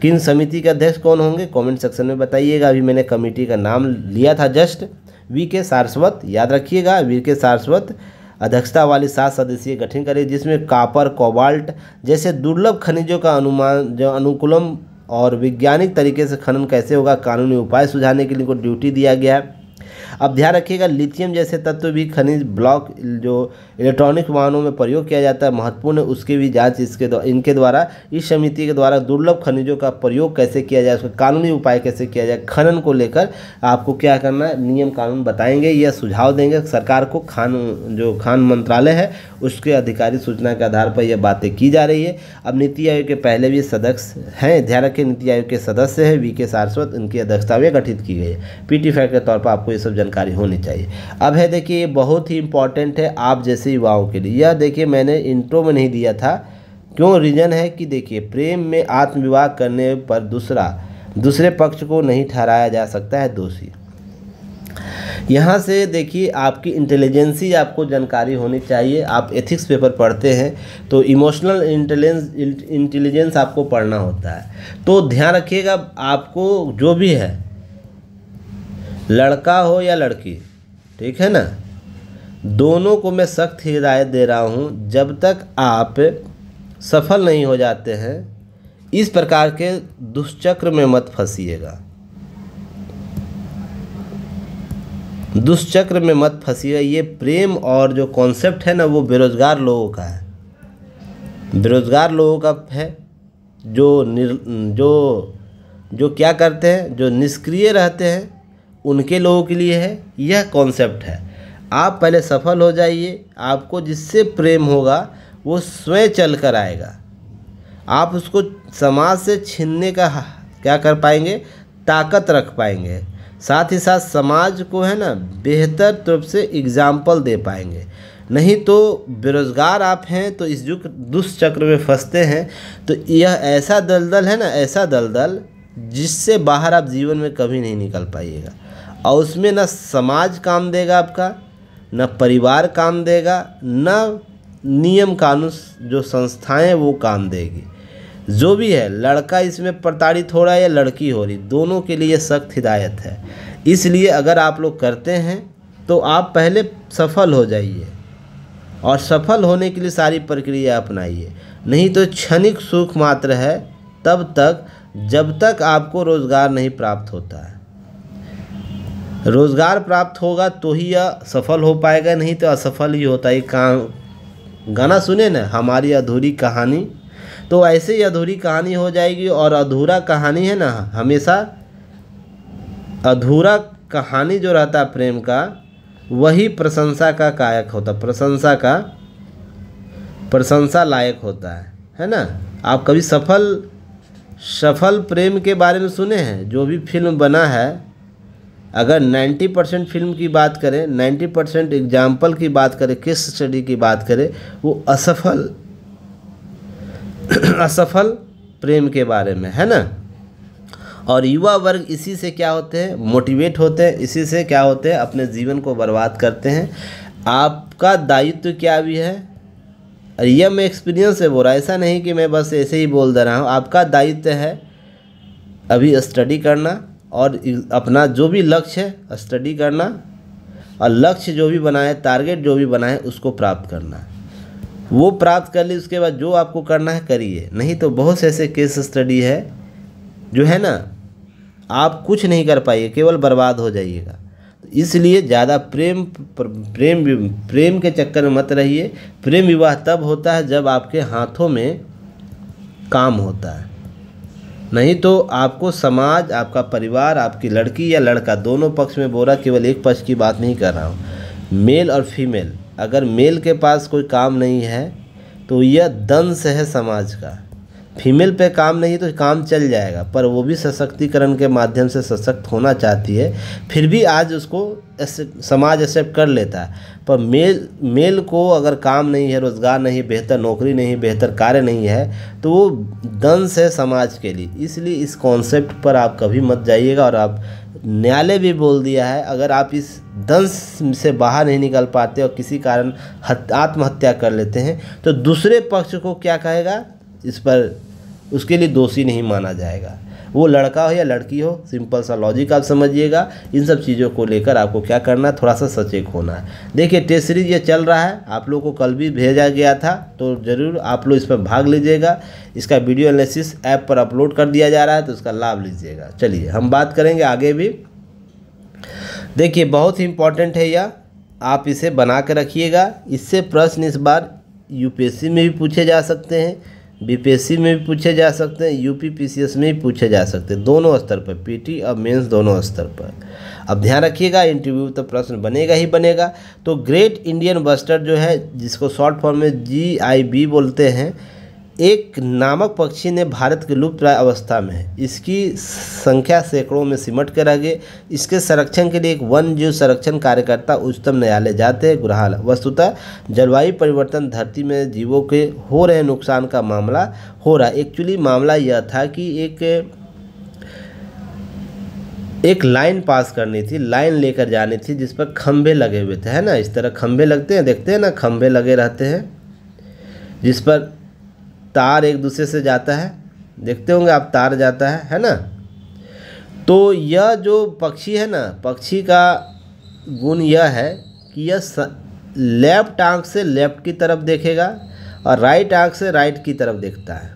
किन समिति के अध्यक्ष कौन होंगे कमेंट सेक्शन में बताइएगा। अभी मैंने कमेटी का नाम लिया था जस्ट, वीके सारस्वत, याद रखिएगा। वीके सारस्वत अध्यक्षता वाली 7 सदस्यीय गठन करे, जिसमें कॉपर, कोबाल्ट जैसे दुर्लभ खनिजों का अनुकूलम और वैज्ञानिक तरीके से खनन कैसे होगा, कानूनी उपाय सुझाने के लिए इनको ड्यूटी दिया गया है। अब ध्यान रखिएगा, लिथियम जैसे तत्व भी खनिज ब्लॉक जो इलेक्ट्रॉनिक वाहनों में प्रयोग किया जाता है महत्वपूर्ण है, उसकी भी जांच इनके द्वारा, इस समिति के द्वारा दुर्लभ खनिजों का प्रयोग कैसे किया जाए, उसका कानूनी उपाय कैसे किया जाए, खनन को लेकर आपको क्या करना है, नियम कानून बताएंगे या सुझाव देंगे। सरकार को खान मंत्रालय है उसके अधिकारिक सूचना के आधार पर यह बातें की जा रही है। अब नीति आयोग के पहले भी सदस्य हैं, ध्यान रखें, नीति आयोग के सदस्य हैं वीके सारस्वत, उनकी अध्यक्षता में गठित की गई है। पीटी फैक्ट के तौर पर आपको ये सब जानकारी होनी चाहिए। अब है देखिए, ये बहुत ही इंपॉर्टेंट है आप जैसे युवाओं के लिए। यह देखिए मैंने इंट्रो में नहीं दिया था, क्यों, रीजन है कि देखिए, प्रेम में आत्मविवाह करने पर दूसरे पक्ष को नहीं ठहराया जा सकता है दोषी। यहाँ से देखिए, आपकी इंटेलिजेंसी आपको जानकारी होनी चाहिए। आप एथिक्स पेपर पढ़ते हैं तो इमोशनल इंटेलिजेंस आपको पढ़ना होता है। तो ध्यान रखिएगा, आपको जो भी है, लड़का हो या लड़की, ठीक है ना, दोनों को मैं सख्त हिदायत दे रहा हूँ, जब तक आप सफल नहीं हो जाते हैं इस प्रकार के दुष्चक्र में मत फंसिएगा। दुष्चक्र में मत फंसिएगा। ये प्रेम और जो कॉन्सेप्ट है ना, वो बेरोजगार लोगों का है, बेरोजगार लोगों का है, जो क्या करते हैं, जो निष्क्रिय रहते हैं, उनके लोगों के लिए है यह कॉन्सेप्ट है। आप पहले सफल हो जाइए, आपको जिससे प्रेम होगा वो स्वयं चल कर आएगा। आप उसको समाज से छीनने का क्या कर पाएंगे, ताकत रख पाएंगे। साथ ही साथ समाज को है ना बेहतर रूप से एग्जाम्पल दे पाएंगे। नहीं तो बेरोज़गार आप हैं तो इस दुष्चक्र में फंसते हैं, तो यह ऐसा दलदल है ना, ऐसा दलदल जिससे बाहर आप जीवन में कभी नहीं निकल पाइएगा। और उसमें ना समाज काम देगा आपका, न परिवार काम देगा, न नियम कानून जो संस्थाएं वो काम देगी। जो भी है, लड़का इसमें प्रताड़ित हो रहा है या लड़की हो रही, दोनों के लिए सख्त हिदायत है। इसलिए अगर आप लोग करते हैं तो आप पहले सफल हो जाइए, और सफल होने के लिए सारी प्रक्रिया अपनाइए। नहीं तो क्षणिक सुख मात्र है तब तक जब तक आपको रोज़गार नहीं प्राप्त होता है। रोज़गार प्राप्त होगा तो ही यह सफल हो पाएगा, नहीं तो असफल ही होता है। गाना सुने ना, हमारी अधूरी कहानी, तो ऐसे ही अधूरी कहानी हो जाएगी। और अधूरा कहानी है ना, हमेशा अधूरा कहानी जो रहता है प्रेम का, वही प्रशंसा का कायक होता, प्रशंसा लायक होता है ना। आप कभी सफल प्रेम के बारे में सुने हैं? जो भी फिल्म बना है, अगर 90% फिल्म की बात करें, 90% एग्जाम्पल की बात करें, केस स्टडी की बात करें, वो असफल प्रेम के बारे में है ना। और युवा वर्ग इसी से क्या होते हैं, मोटिवेट होते हैं, इसी से क्या होते हैं, अपने जीवन को बर्बाद करते हैं। आपका दायित्व क्या भी है, और यह मैं एक्सपीरियंस से बोल रहा, ऐसा नहीं कि मैं बस ऐसे ही बोल दे रहा हूँ। आपका दायित्व है अभी स्टडी करना, और अपना जो भी लक्ष्य है स्टडी करना, और लक्ष्य जो भी बनाए, टारगेट जो भी बनाए, उसको प्राप्त करना। वो प्राप्त कर ली, उसके बाद जो आपको करना है करिए। नहीं तो बहुत से ऐसे केस स्टडी है जो है ना, आप कुछ नहीं कर पाइए, केवल बर्बाद हो जाइएगा। इसलिए ज़्यादा प्रेम के चक्कर में मत रहिए। प्रेम विवाह तब होता है जब आपके हाथों में काम होता है। नहीं तो आपको समाज, आपका परिवार, आपकी लड़की या लड़का, दोनों पक्ष में बोल रहा, केवल एक पक्ष की बात नहीं कर रहा हूँ, मेल और फीमेल। अगर मेल के पास कोई काम नहीं है तो यह दंश है समाज का। फीमेल पे काम नहीं तो काम चल जाएगा, पर वो भी सशक्तिकरण के माध्यम से सशक्त होना चाहती है, फिर भी आज उसको समाज एक्सेप्ट कर लेता है, पर मेल को अगर काम नहीं है, रोज़गार नहीं है, बेहतर नौकरी नहीं, बेहतर कार्य नहीं है, तो वो दंश है समाज के लिए। इसलिए इस कॉन्सेप्ट पर आप कभी मत जाइएगा। और आप न्यायालय भी बोल दिया है, अगर आप इस दंश से बाहर नहीं निकल पाते और किसी कारण आत्महत्या कर लेते हैं तो दूसरे पक्ष को क्या कहेगा, इस पर उसके लिए दोषी नहीं माना जाएगा, वो लड़का हो या लड़की हो। सिंपल सा लॉजिक आप समझिएगा। इन सब चीज़ों को लेकर आपको क्या करना है, थोड़ा सा सचेत होना है। देखिए टेस्ट सीरीज ये चल रहा है, आप लोगों को कल भी भेजा गया था, तो ज़रूर आप लोग इस पर भाग लीजिएगा। इसका वीडियो एनालिसिस ऐप पर अपलोड कर दिया जा रहा है, तो उसका लाभ लीजिएगा। चलिए हम बात करेंगे आगे भी। देखिए बहुत ही इम्पोर्टेंट है यह, आप इसे बना कर रखिएगा। इससे प्रश्न इस बार यूपीएससी में भी पूछे जा सकते हैं, बीपीएससी में भी पूछे जा सकते हैं, यूपी पीसीएस में भी पूछे जा सकते हैं, दोनों स्तर पर, पीटी और मेंस दोनों स्तर पर। अब ध्यान रखिएगा, इंटरव्यू तो प्रश्न बनेगा ही बनेगा। तो ग्रेट इंडियन बस्टर्ड जो है, जिसको शॉर्ट फॉर्म में GIB बोलते हैं, एक नामक पक्षी ने भारत के लुप्त प्राय अवस्था में है। इसकी संख्या सैकड़ों में सिमट कर रह गए। इसके संरक्षण के लिए एक वन जीव संरक्षण कार्यकर्ता उच्चतम न्यायालय जाते हैं गुरहाल। वस्तुतः जलवायु परिवर्तन, धरती में जीवों के हो रहे नुकसान का मामला हो रहा है। एक्चुअली मामला यह था कि एक लाइन पास करनी थी, लाइन लेकर जानी थी, जिस पर खंभे लगे हुए थे, है ना। इस तरह खंभे लगते हैं, देखते हैं ना, खंभे लगे रहते हैं जिस पर तार एक दूसरे से जाता है, देखते होंगे आप, तार जाता है ना। तो यह जो पक्षी है ना, पक्षी का गुण यह है कि यह लेफ्ट आंख से लेफ्ट की तरफ देखेगा और राइट आंख से राइट की तरफ देखता है,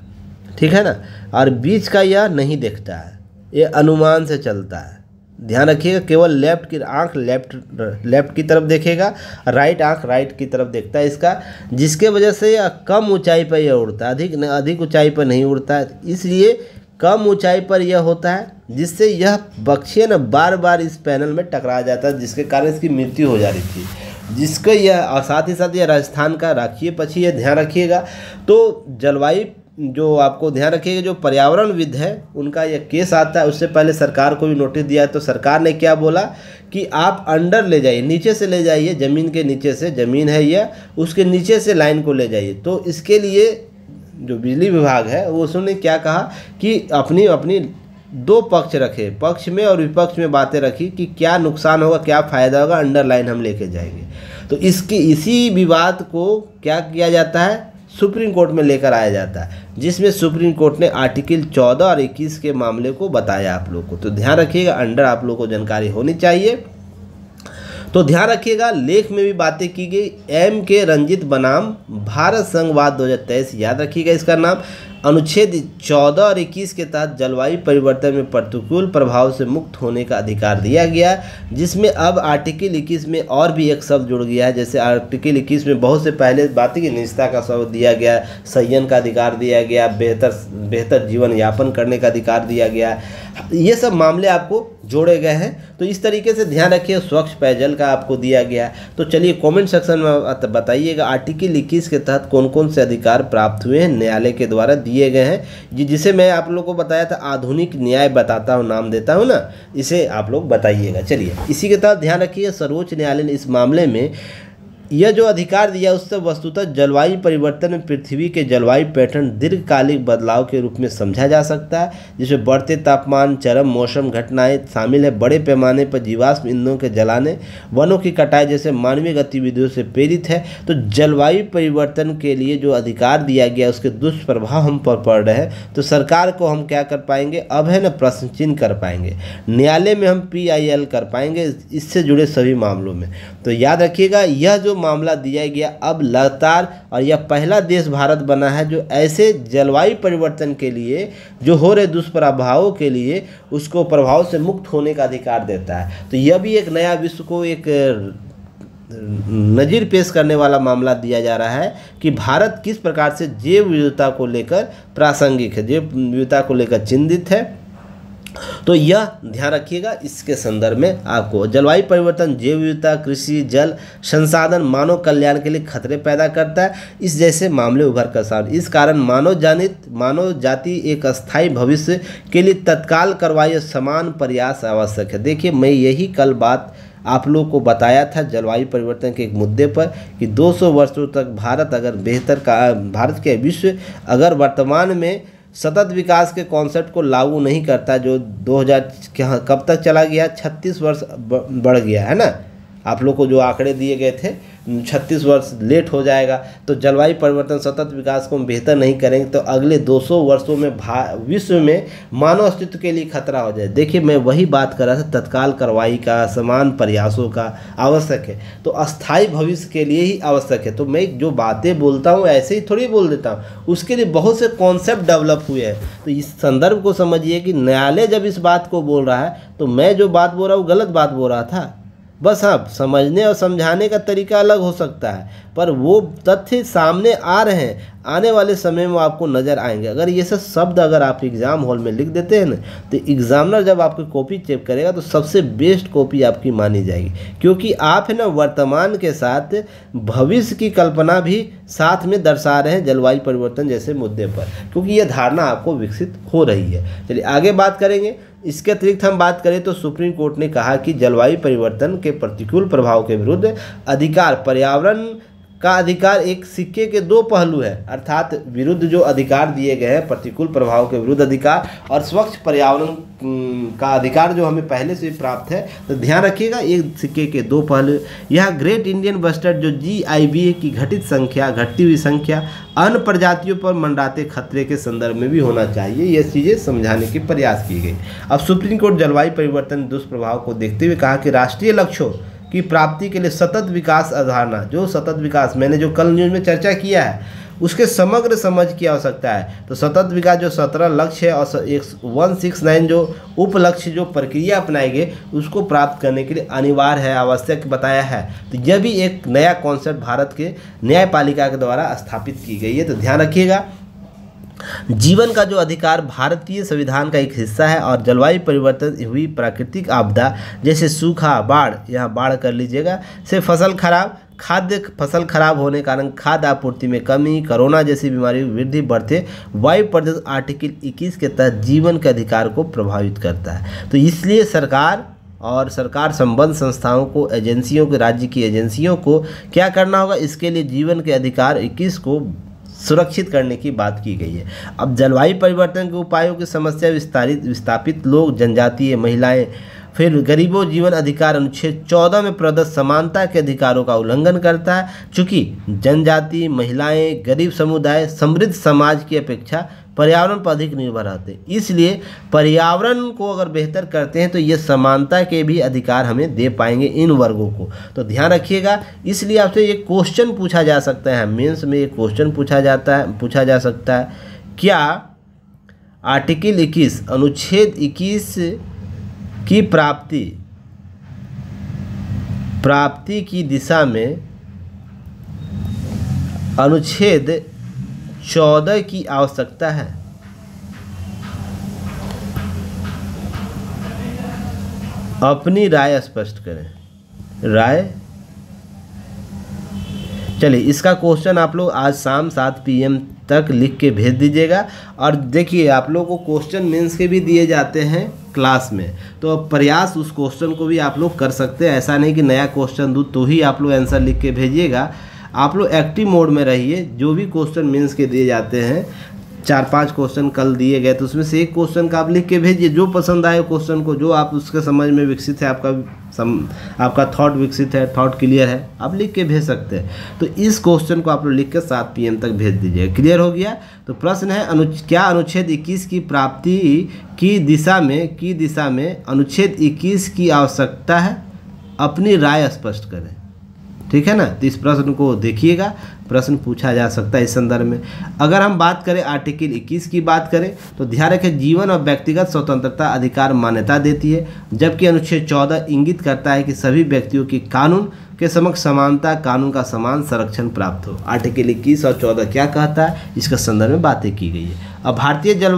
ठीक है ना। और बीच का यह नहीं देखता है, ये अनुमान से चलता है। ध्यान रखिएगा, केवल लेफ्ट की आंख लेफ्ट की तरफ देखेगा, राइट आंख राइट की तरफ देखता है इसका, जिसके वजह से यह कम ऊंचाई पर यह उड़ता है, अधिक ऊंचाई पर नहीं उड़ता है। इसलिए कम ऊंचाई पर यह होता है, जिससे यह पक्षी है ना बार बार इस पैनल में टकरा जाता है, जिसके कारण इसकी मृत्यु हो जा रही थी। जिसको यह, और साथ ही साथ यह राजस्थान का राष्ट्रीय पक्षी है, ध्यान रखिएगा। तो जलवायु जो आपको ध्यान रखिएगा, जो पर्यावरणविद है उनका यह केस आता है। उससे पहले सरकार को भी नोटिस दिया, तो सरकार ने क्या बोला कि आप अंडर ले जाइए, नीचे से ले जाइए, ज़मीन के नीचे से, ज़मीन है यह, उसके नीचे से लाइन को ले जाइए। तो इसके लिए जो बिजली विभाग है वो उसने क्या कहा कि अपनी अपनी दो पक्ष रखे, पक्ष में और विपक्ष में बातें रखी कि क्या नुकसान होगा, क्या फ़ायदा होगा, अंडर लाइन हम लेके जाएंगे। तो इसी विवाद को क्या किया जाता है, सुप्रीम कोर्ट में लेकर आया जाता है, जिसमें सुप्रीम कोर्ट ने आर्टिकल 14 और 21 के मामले को बताया आप लोग को। तो ध्यान रखिएगा, अंडर आप लोग को जानकारी होनी चाहिए। तो ध्यान रखिएगा, लेख में भी बातें की गई। M.K. रंजीत बनाम भारत संघवाद 2023, याद रखिएगा इसका नाम। अनुच्छेद 14 और 21 के तहत जलवायु परिवर्तन में प्रतिकूल प्रभाव से मुक्त होने का अधिकार दिया गया, जिसमें अब आर्टिकल 21 में और भी एक शब्द जुड़ गया है। जैसे आर्टिकल 21 में बहुत से पहले बातें की निजता का शब्द दिया गया, संयम का अधिकार दिया गया, बेहतर जीवन यापन करने का अधिकार दिया गया, ये सब मामले आपको जोड़े गए हैं। तो इस तरीके से ध्यान रखिए, स्वच्छ पेयजल का आपको दिया गया। तो चलिए कमेंट सेक्शन में बताइएगा आर्टिकल 21 के तहत कौन कौन से अधिकार प्राप्त हुए हैं, न्यायालय के द्वारा दिए गए हैं, जिसे मैं आप लोगों को बताया था, आधुनिक न्याय बताता हूँ, नाम देता हूँ ना, इसे आप लोग बताइएगा। चलिए इसी के तहत ध्यान रखिए, सर्वोच्च न्यायालय ने इस मामले में यह जो अधिकार दिया उससे वस्तुतः जलवायु परिवर्तन में पृथ्वी के जलवायु पैटर्न दीर्घकालिक बदलाव के रूप में समझा जा सकता है, जिसमें बढ़ते तापमान, चरम मौसम घटनाएं शामिल है, बड़े पैमाने पर जीवाश्म ईंधनों के जलाने, वनों की कटाई जैसे मानवीय गतिविधियों से प्रेरित है। तो जलवायु परिवर्तन के लिए जो अधिकार दिया गया उसके दुष्प्रभाव हम पर पड़ रहे हैं, तो सरकार को हम क्या कर पाएंगे, अब है ना प्रश्न चिन्ह कर पाएंगे, न्यायालय में हम PIL कर पाएंगे इससे जुड़े सभी मामलों में। तो याद रखिएगा, यह जो मामला दिया गया अब लगातार, और यह पहला देश भारत बना है जो ऐसे जलवायु परिवर्तन के लिए जो हो रहे दुष्प्रभावों के लिए उसको प्रभाव से मुक्त होने का अधिकार देता है। तो यह भी एक नया विश्व को एक नज़ीर पेश करने वाला मामला दिया जा रहा है कि भारत किस प्रकार से जैव विविधता को लेकर प्रासंगिक है, जैव विविधता को लेकर चिंतित है। तो यह ध्यान रखिएगा, इसके संदर्भ में आपको जलवायु परिवर्तन, जैव विविधता, कृषि, जल संसाधन, मानव कल्याण के लिए खतरे पैदा करता है, इस जैसे मामले उभर कर सामने। इस कारण मानव जाति एक अस्थायी भविष्य के लिए तत्काल कार्रवाई समान प्रयास आवश्यक है। देखिए मैं यही कल बात आप लोग को बताया था जलवायु परिवर्तन के एक मुद्दे पर कि 200 वर्षों तक भारत के विश्व अगर वर्तमान में सतत विकास के कॉन्सेप्ट को लागू नहीं करता, जो 2000 कब तक चला गया, 36 वर्ष बढ़ गया है ना, आप लोग को जो आंकड़े दिए गए थे 36 वर्ष लेट हो जाएगा, तो जलवायु परिवर्तन सतत विकास को हम बेहतर नहीं करेंगे तो अगले 200 वर्षों में विश्व में मानव अस्तित्व के लिए खतरा हो जाए। देखिए मैं वही बात कर रहा था, तत्काल कार्रवाई का, समान प्रयासों का आवश्यक है, तो अस्थायी भविष्य के लिए ही आवश्यक है। तो मैं जो बातें बोलता हूँ ऐसे ही थोड़ी बोल देता हूँ, उसके लिए बहुत से कॉन्सेप्ट डेवलप हुए हैं। तो इस संदर्भ को समझिए कि न्यायालय जब इस बात को बोल रहा है तो मैं जो बात बोल रहा हूँ गलत बात बोल रहा था, बस हाँ समझने और समझाने का तरीका अलग हो सकता है, पर वो तथ्य सामने आ रहे हैं, आने वाले समय में आपको नज़र आएंगे। अगर ये सब शब्द अगर आप एग्ज़ाम हॉल में लिख देते हैं ना, तो एग्जामिनर जब आपकी कॉपी चेक करेगा तो सबसे बेस्ट कॉपी आपकी मानी जाएगी, क्योंकि आप है ना वर्तमान के साथ भविष्य की कल्पना भी साथ में दर्शा रहे हैं जलवायु परिवर्तन जैसे मुद्दे पर, क्योंकि ये धारणा आपको विकसित हो रही है। चलिए आगे बात करेंगे। इसके अतिरिक्त हम बात करें तो सुप्रीम कोर्ट ने कहा कि जलवायु परिवर्तन के प्रतिकूल प्रभाव के विरुद्ध अधिकार, पर्यावरण का अधिकार एक सिक्के के दो पहलू है, अर्थात विरुद्ध जो अधिकार दिए गए हैं, प्रतिकूल प्रभाव के विरुद्ध अधिकार और स्वच्छ पर्यावरण का अधिकार जो हमें पहले से प्राप्त है, तो ध्यान रखिएगा एक सिक्के के दो पहलू। यह ग्रेट इंडियन बस्टर्ड जो GIBA की घटती हुई संख्या अन्य प्रजातियों पर मंडराते खतरे के संदर्भ में भी होना चाहिए, ये चीज़ें समझाने के प्रयास की गई। अब सुप्रीम कोर्ट जलवायु परिवर्तन दुष्प्रभाव को देखते हुए कहा कि राष्ट्रीय लक्ष्यों की प्राप्ति के लिए सतत विकास अवधारणा, जो सतत विकास मैंने जो कल न्यूज़ में चर्चा किया है, उसके समग्र समझ की आवश्यकता है। तो सतत विकास जो 17 लक्ष्य है और 169 जो उप लक्ष्य जो प्रक्रिया अपनाई गई उसको प्राप्त करने के लिए अनिवार्य है, आवश्यक बताया है। तो यह भी एक नया कॉन्सेप्ट भारत के न्यायपालिका के द्वारा स्थापित की गई है, तो ध्यान रखिएगा। जीवन का जो अधिकार भारतीय संविधान का एक हिस्सा है और जलवायु परिवर्तन हुई प्राकृतिक आपदा जैसे सूखा, बाढ़, यहाँ बाढ़ कर लीजिएगा, से खाद्य फसल खराब होने के कारण खाद्य आपूर्ति में कमी, कोरोना जैसी बीमारी में वृद्धि, बढ़ते वायु प्रदूषण आर्टिकल 21 के तहत जीवन के अधिकार को प्रभावित करता है। तो इसलिए सरकार संबद्ध संस्थाओं को, एजेंसियों को, राज्य की एजेंसियों को क्या करना होगा, इसके लिए जीवन के अधिकार 21 को सुरक्षित करने की बात की गई है। अब जलवायु परिवर्तन के उपायों की समस्या विस्थापित लोग, जनजातीय महिलाएं, फिर गरीबों जीवन अधिकार अनुच्छेद 14 में प्रदत्त समानता के अधिकारों का उल्लंघन करता है। चूँकि जनजाति, महिलाएं, गरीब समुदाय समृद्ध समाज की अपेक्षा पर्यावरण पर अधिक निर्भर रहते हैं, इसलिए पर्यावरण को अगर बेहतर करते हैं तो ये समानता के भी अधिकार हमें दे पाएंगे इन वर्गों को। तो ध्यान रखिएगा। इसलिए आपसे ये क्वेश्चन पूछा जा सकता है, मेंस में ये क्वेश्चन पूछा जा सकता है, क्या आर्टिकल 21 अनुच्छेद 21 की प्राप्ति की दिशा में अनुच्छेद 14 की आवश्यकता है? अपनी राय स्पष्ट करें। राय, चलिए इसका क्वेश्चन आप लोग आज शाम 7 PM तक लिख के भेज दीजिएगा। और देखिए आप लोगों को क्वेश्चन मेंस के भी दिए जाते हैं क्लास में, तो प्रयास उस क्वेश्चन को भी आप लोग कर सकते हैं। ऐसा नहीं कि नया क्वेश्चन दूँ तो ही आप लोग आंसर लिख के भेजिएगा। आप लोग एक्टिव मोड में रहिए। जो भी क्वेश्चन मेंस के दिए जाते हैं, 4-5 क्वेश्चन कल दिए गए, तो उसमें से एक क्वेश्चन का आप लिख के भेजिए, जो पसंद आए क्वेश्चन को, जो आप उसके समझ में विकसित है, आपका थॉट विकसित है, थॉट क्लियर है, आप लिख के भेज सकते हैं। तो इस क्वेश्चन को आप लोग लिख के 7 PM तक भेज दीजिए। क्लियर हो गया? तो प्रश्न है क्या अनुच्छेद 21 की प्राप्ति की दिशा में अनुच्छेद 21 की आवश्यकता है? अपनी राय स्पष्ट करें। ठीक है ना? तो इस प्रश्न को देखिएगा, प्रश्न पूछा जा सकता है इस संदर्भ में। अगर हम बात करें आर्टिकल 21 की बात करें तो ध्यान रखें, जीवन और व्यक्तिगत स्वतंत्रता अधिकार मान्यता देती है, जबकि अनुच्छेद 14 इंगित करता है कि सभी व्यक्तियों की कानून के समक्ष समानता, कानून का समान संरक्षण प्राप्त हो। आर्टिकल 21 और 14 क्या कहता है, इसके संदर्भ में बातें की गई है। अब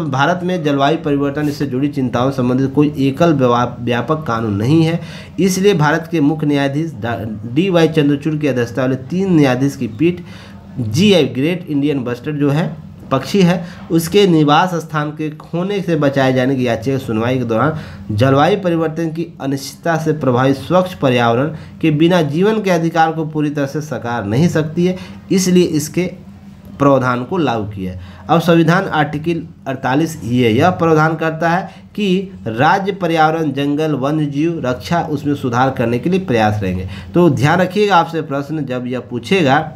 भारत में जलवायु परिवर्तन इससे जुड़ी चिंताओं से संबंधित कोई एकल व्यापक कानून नहीं है। इसलिए भारत के मुख्य न्यायाधीश DY चंद्रचूड़ की अध्यक्षता वाले 3 न्यायाधीश की पीठ GI ग्रेट इंडियन बस्टर्ड जो है पक्षी है उसके निवास स्थान के खोने से बचाए जाने की याचिका सुनवाई के दौरान जलवायु परिवर्तन की अनिश्चितता से प्रभावित स्वच्छ पर्यावरण के बिना जीवन के अधिकार को पूरी तरह से साकार नहीं सकती है, इसलिए इसके प्रावधान को लागू किया है। अब संविधान आर्टिकल 48 यह प्रावधान करता है कि राज्य पर्यावरण, जंगल, वन्य जीव रक्षा उसमें सुधार करने के लिए प्रयास रहेंगे। तो ध्यान रखिएगा, आपसे प्रश्न जब यह पूछेगा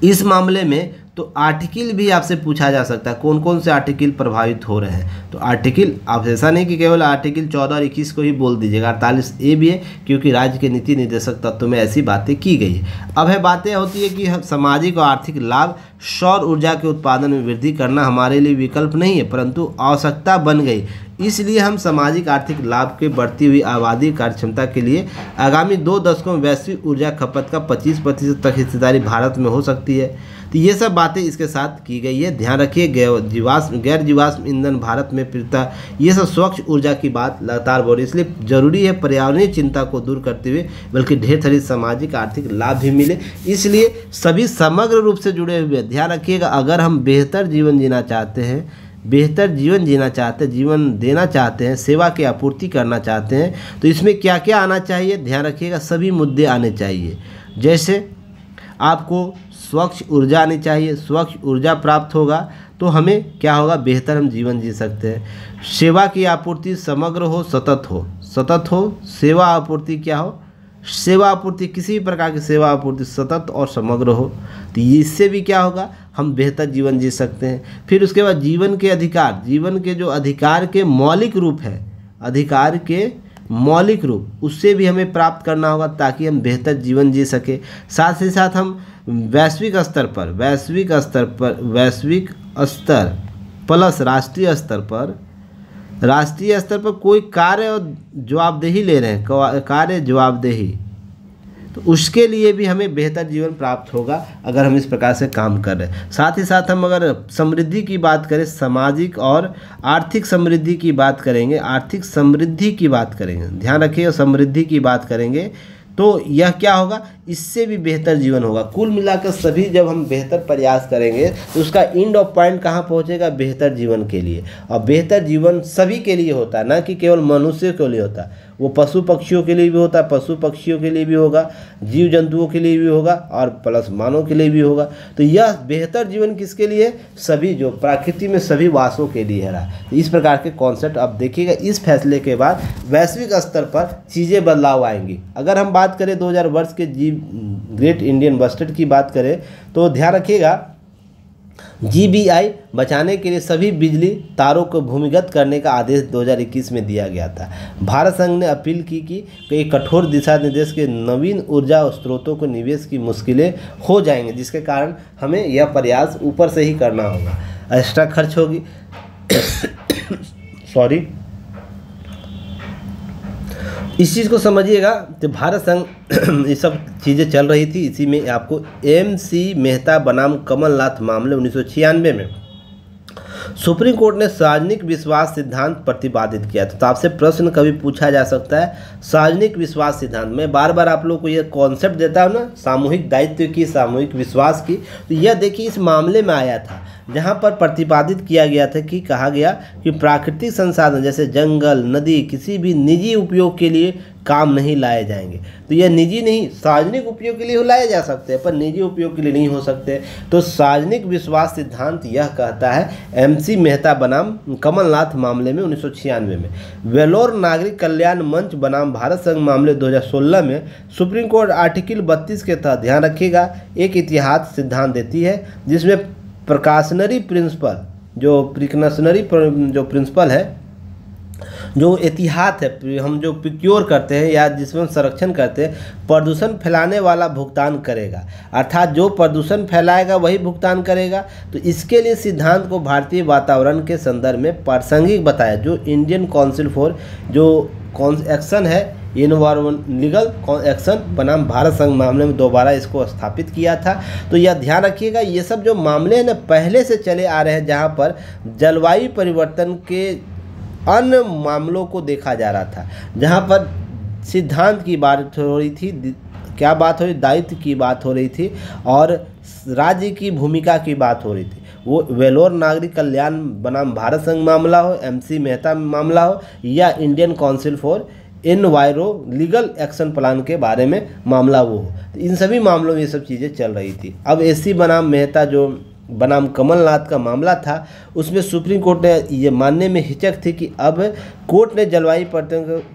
इस मामले में तो आर्टिकल भी आपसे पूछा जा सकता है, कौन कौन से आर्टिकल प्रभावित हो रहे हैं। तो आर्टिकल आप ऐसा नहीं कि केवल आर्टिकल 14 और 21 को ही बोल दीजिएगा, 48A भी है, क्योंकि राज्य के नीति निर्देशक तत्वों में ऐसी बातें की गई है। अब है बातें होती है कि सामाजिक और आर्थिक लाभ, सौर ऊर्जा के उत्पादन में वृद्धि करना हमारे लिए विकल्प नहीं है परंतु आवश्यकता बन गई, इसलिए हम सामाजिक आर्थिक लाभ के बढ़ती हुई आबादी कार्यक्षमता के लिए आगामी 2 दशकों में वैश्विक ऊर्जा खपत का 25% तक हिस्सेदारी भारत में हो सकती है। तो ये सब बातें इसके साथ की गई है। ध्यान रखिए, गैर जीवाश्म ईंधन भारत में प्रीयता, ये सब स्वच्छ ऊर्जा की बात लगातार बढ़ रही है, इसलिए जरूरी है पर्यावरणीय चिंता को दूर करते हुए बल्कि ढेर सारी सामाजिक आर्थिक लाभ भी मिले, इसलिए सभी समग्र रूप से जुड़े हुए। ध्यान रखिएगा, अगर हम बेहतर जीवन जीना चाहते हैं, बेहतर जीवन जीना चाहते हैं, जीवन देना चाहते हैं, सेवा की आपूर्ति करना चाहते हैं, तो इसमें क्या क्या आना चाहिए। ध्यान रखिएगा, सभी मुद्दे आने चाहिए। जैसे आपको स्वच्छ ऊर्जा आनी चाहिए, स्वच्छ ऊर्जा प्राप्त होगा तो हमें क्या होगा, बेहतर हम जीवन जी सकते हैं। सेवा की आपूर्ति समग्र हो, सतत हो, सतत हो। सेवा आपूर्ति क्या हो, सेवा आपूर्ति किसी भी प्रकार की सेवा आपूर्ति सतत और समग्र हो, तो इससे भी क्या होगा, हम बेहतर जीवन जी सकते हैं। फिर उसके बाद जीवन के अधिकार, जीवन के जो अधिकार के मौलिक रूप है, अधिकार के मौलिक रूप, उससे भी हमें प्राप्त करना होगा ताकि हम बेहतर जीवन जी सके। साथ ही साथ हम वैश्विक स्तर प्लस राष्ट्रीय स्तर पर कोई कार्य और जवाबदेही ले रहे हैं, कार्य जवाबदेही, तो उसके लिए भी हमें बेहतर जीवन प्राप्त होगा अगर हम इस प्रकार से काम कर रहे हैं। साथ ही साथ हम अगर समृद्धि की बात करें, सामाजिक और आर्थिक समृद्धि की बात करेंगे, आर्थिक समृद्धि की बात करेंगे, ध्यान रखिए समृद्धि की बात करेंगे, तो यह क्या होगा, इससे भी बेहतर जीवन होगा। कुल मिलाकर सभी जब हम बेहतर प्रयास करेंगे तो उसका एंड ऑफ पॉइंट कहाँ पहुँचेगा, बेहतर जीवन के लिए। और बेहतर जीवन सभी के लिए होता है, ना कि केवल मनुष्य के लिए होता है, वो पशु पक्षियों के लिए भी होता है, पशु पक्षियों के लिए भी होगा, जीव जंतुओं के लिए भी होगा और प्लस मानव के लिए भी होगा। तो यह बेहतर जीवन किसके लिए, सभी जो प्रकृति में सभी वासों के लिए है। तो इस प्रकार के कॉन्सेप्ट अब देखिएगा, इस फैसले के बाद वैश्विक स्तर पर चीज़ें बदलाव आएंगी। अगर हम बात करें 2000 वर्ष के ग्रेट इंडियन बस्टर्ड की बात करें तो ध्यान रखिएगा, GBI बचाने के लिए सभी बिजली तारों को भूमिगत करने का आदेश 2021 में दिया गया था। भारत संघ ने अपील की कि कई कठोर दिशा निर्देश के नवीन ऊर्जा स्रोतों को निवेश की मुश्किलें हो जाएंगे, जिसके कारण हमें यह प्रयास ऊपर से ही करना होगा, एक्स्ट्रा खर्च होगी सॉरी। इस चीज़ को समझिएगा, तो भारत संघ ये सब चीज़ें चल रही थी, इसी में आपको MC मेहता बनाम कमलनाथ मामले 1996 में सुप्रीम कोर्ट ने सार्वजनिक विश्वास सिद्धांत प्रतिपादित किया था। तो आपसे प्रश्न कभी पूछा जा सकता है, सार्वजनिक विश्वास सिद्धांत, मैं बार बार आप लोग को यह कॉन्सेप्ट देता हूँ ना, सामूहिक दायित्व की, सामूहिक विश्वास की, तो यह देखिए इस मामले में आया था जहाँ पर प्रतिपादित किया गया था कि कहा गया कि प्राकृतिक संसाधन जैसे जंगल, नदी किसी भी निजी उपयोग के लिए काम नहीं लाए जाएंगे। तो यह निजी नहीं, सार्वजनिक उपयोग के लिए लाए जा सकते हैं पर निजी उपयोग के लिए नहीं हो सकते। तो सार्वजनिक विश्वास सिद्धांत यह कहता है, MC मेहता बनाम कमलनाथ मामले में 1996 में, वेलोर नागरिक कल्याण मंच बनाम भारत संघ मामले 2016 में सुप्रीम कोर्ट आर्टिकल 32 के तहत, ध्यान रखिएगा, एक इतिहास सिद्धांत देती है जिसमें प्रिकॉशनरी प्रिंसिपल, जो प्रिंसिपल है, जो एहतियात है, हम जो प्रिक्योर करते हैं या जिसमें हम संरक्षण करते हैं, प्रदूषण फैलाने वाला भुगतान करेगा, अर्थात जो प्रदूषण फैलाएगा वही भुगतान करेगा। तो इसके लिए सिद्धांत को भारतीय वातावरण के संदर्भ में प्रासंगिक बताया, जो इंडियन काउंसिल फॉर जो एक्शन है, इन्वायरमेंट लीगल एक्शन बनाम भारत संघ मामले में दोबारा इसको स्थापित किया था। तो यह ध्यान रखिएगा, ये सब जो मामले हैं ना पहले से चले आ रहे हैं, जहाँ पर जलवायु परिवर्तन के अन्य मामलों को देखा जा रहा था, जहाँ पर सिद्धांत की बात हो रही थी, क्या बात हो रही, दायित्व की बात हो रही थी और राज्य की भूमिका की बात हो रही थी। वो वेलोर नागरिक कल्याण बनाम भारत संघ मामला हो, MC मेहता मामला हो, या Indian council for enviro legal action plan के बारे में मामला वो हो। तो इन सभी मामलों में ये सब चीज़ें चल रही थी। अब SC बनाम मेहता जो बनाम कमलनाथ का मामला था, उसमें सुप्रीम कोर्ट ने ये मानने में हिचक थी कि अब कोर्ट ने जलवायु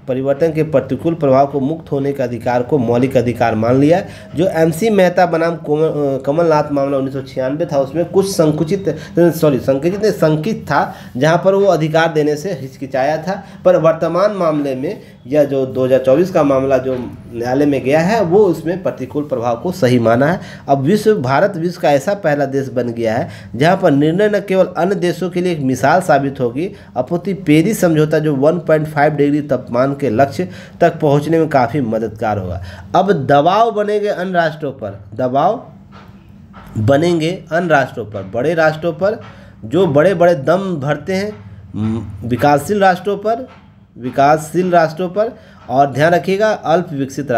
परिवर्तन के प्रतिकूल प्रभाव को मुक्त होने के अधिकार को मौलिक अधिकार मान लिया। जो MC मेहता बनाम कमलनाथ मामला 1996 था, उसमें कुछ संकित था, जहां पर वो अधिकार देने से हिचकिचाया था। पर वर्तमान मामले में या जो 2024 का मामला जो न्यायालय में गया है, वो उसमें प्रतिकूल प्रभाव को सही माना है। अब भारत विश्व का ऐसा पहला देश बन गया है जहां पर निर्णय न केवल अन्य देशों के लिए एक मिसाल साबित होगी, अपितु पेरिस समझौता जो 1.5 डिग्री तापमान के लक्ष्य तक पहुंचने में काफ़ी मददगार होगा। अब दबाव बनेंगे अन्य राष्ट्रों पर, बड़े राष्ट्रों पर जो बड़े बड़े दम भरते हैं, विकासशील राष्ट्रों पर, और ध्यान रखिएगा अल्प विकसित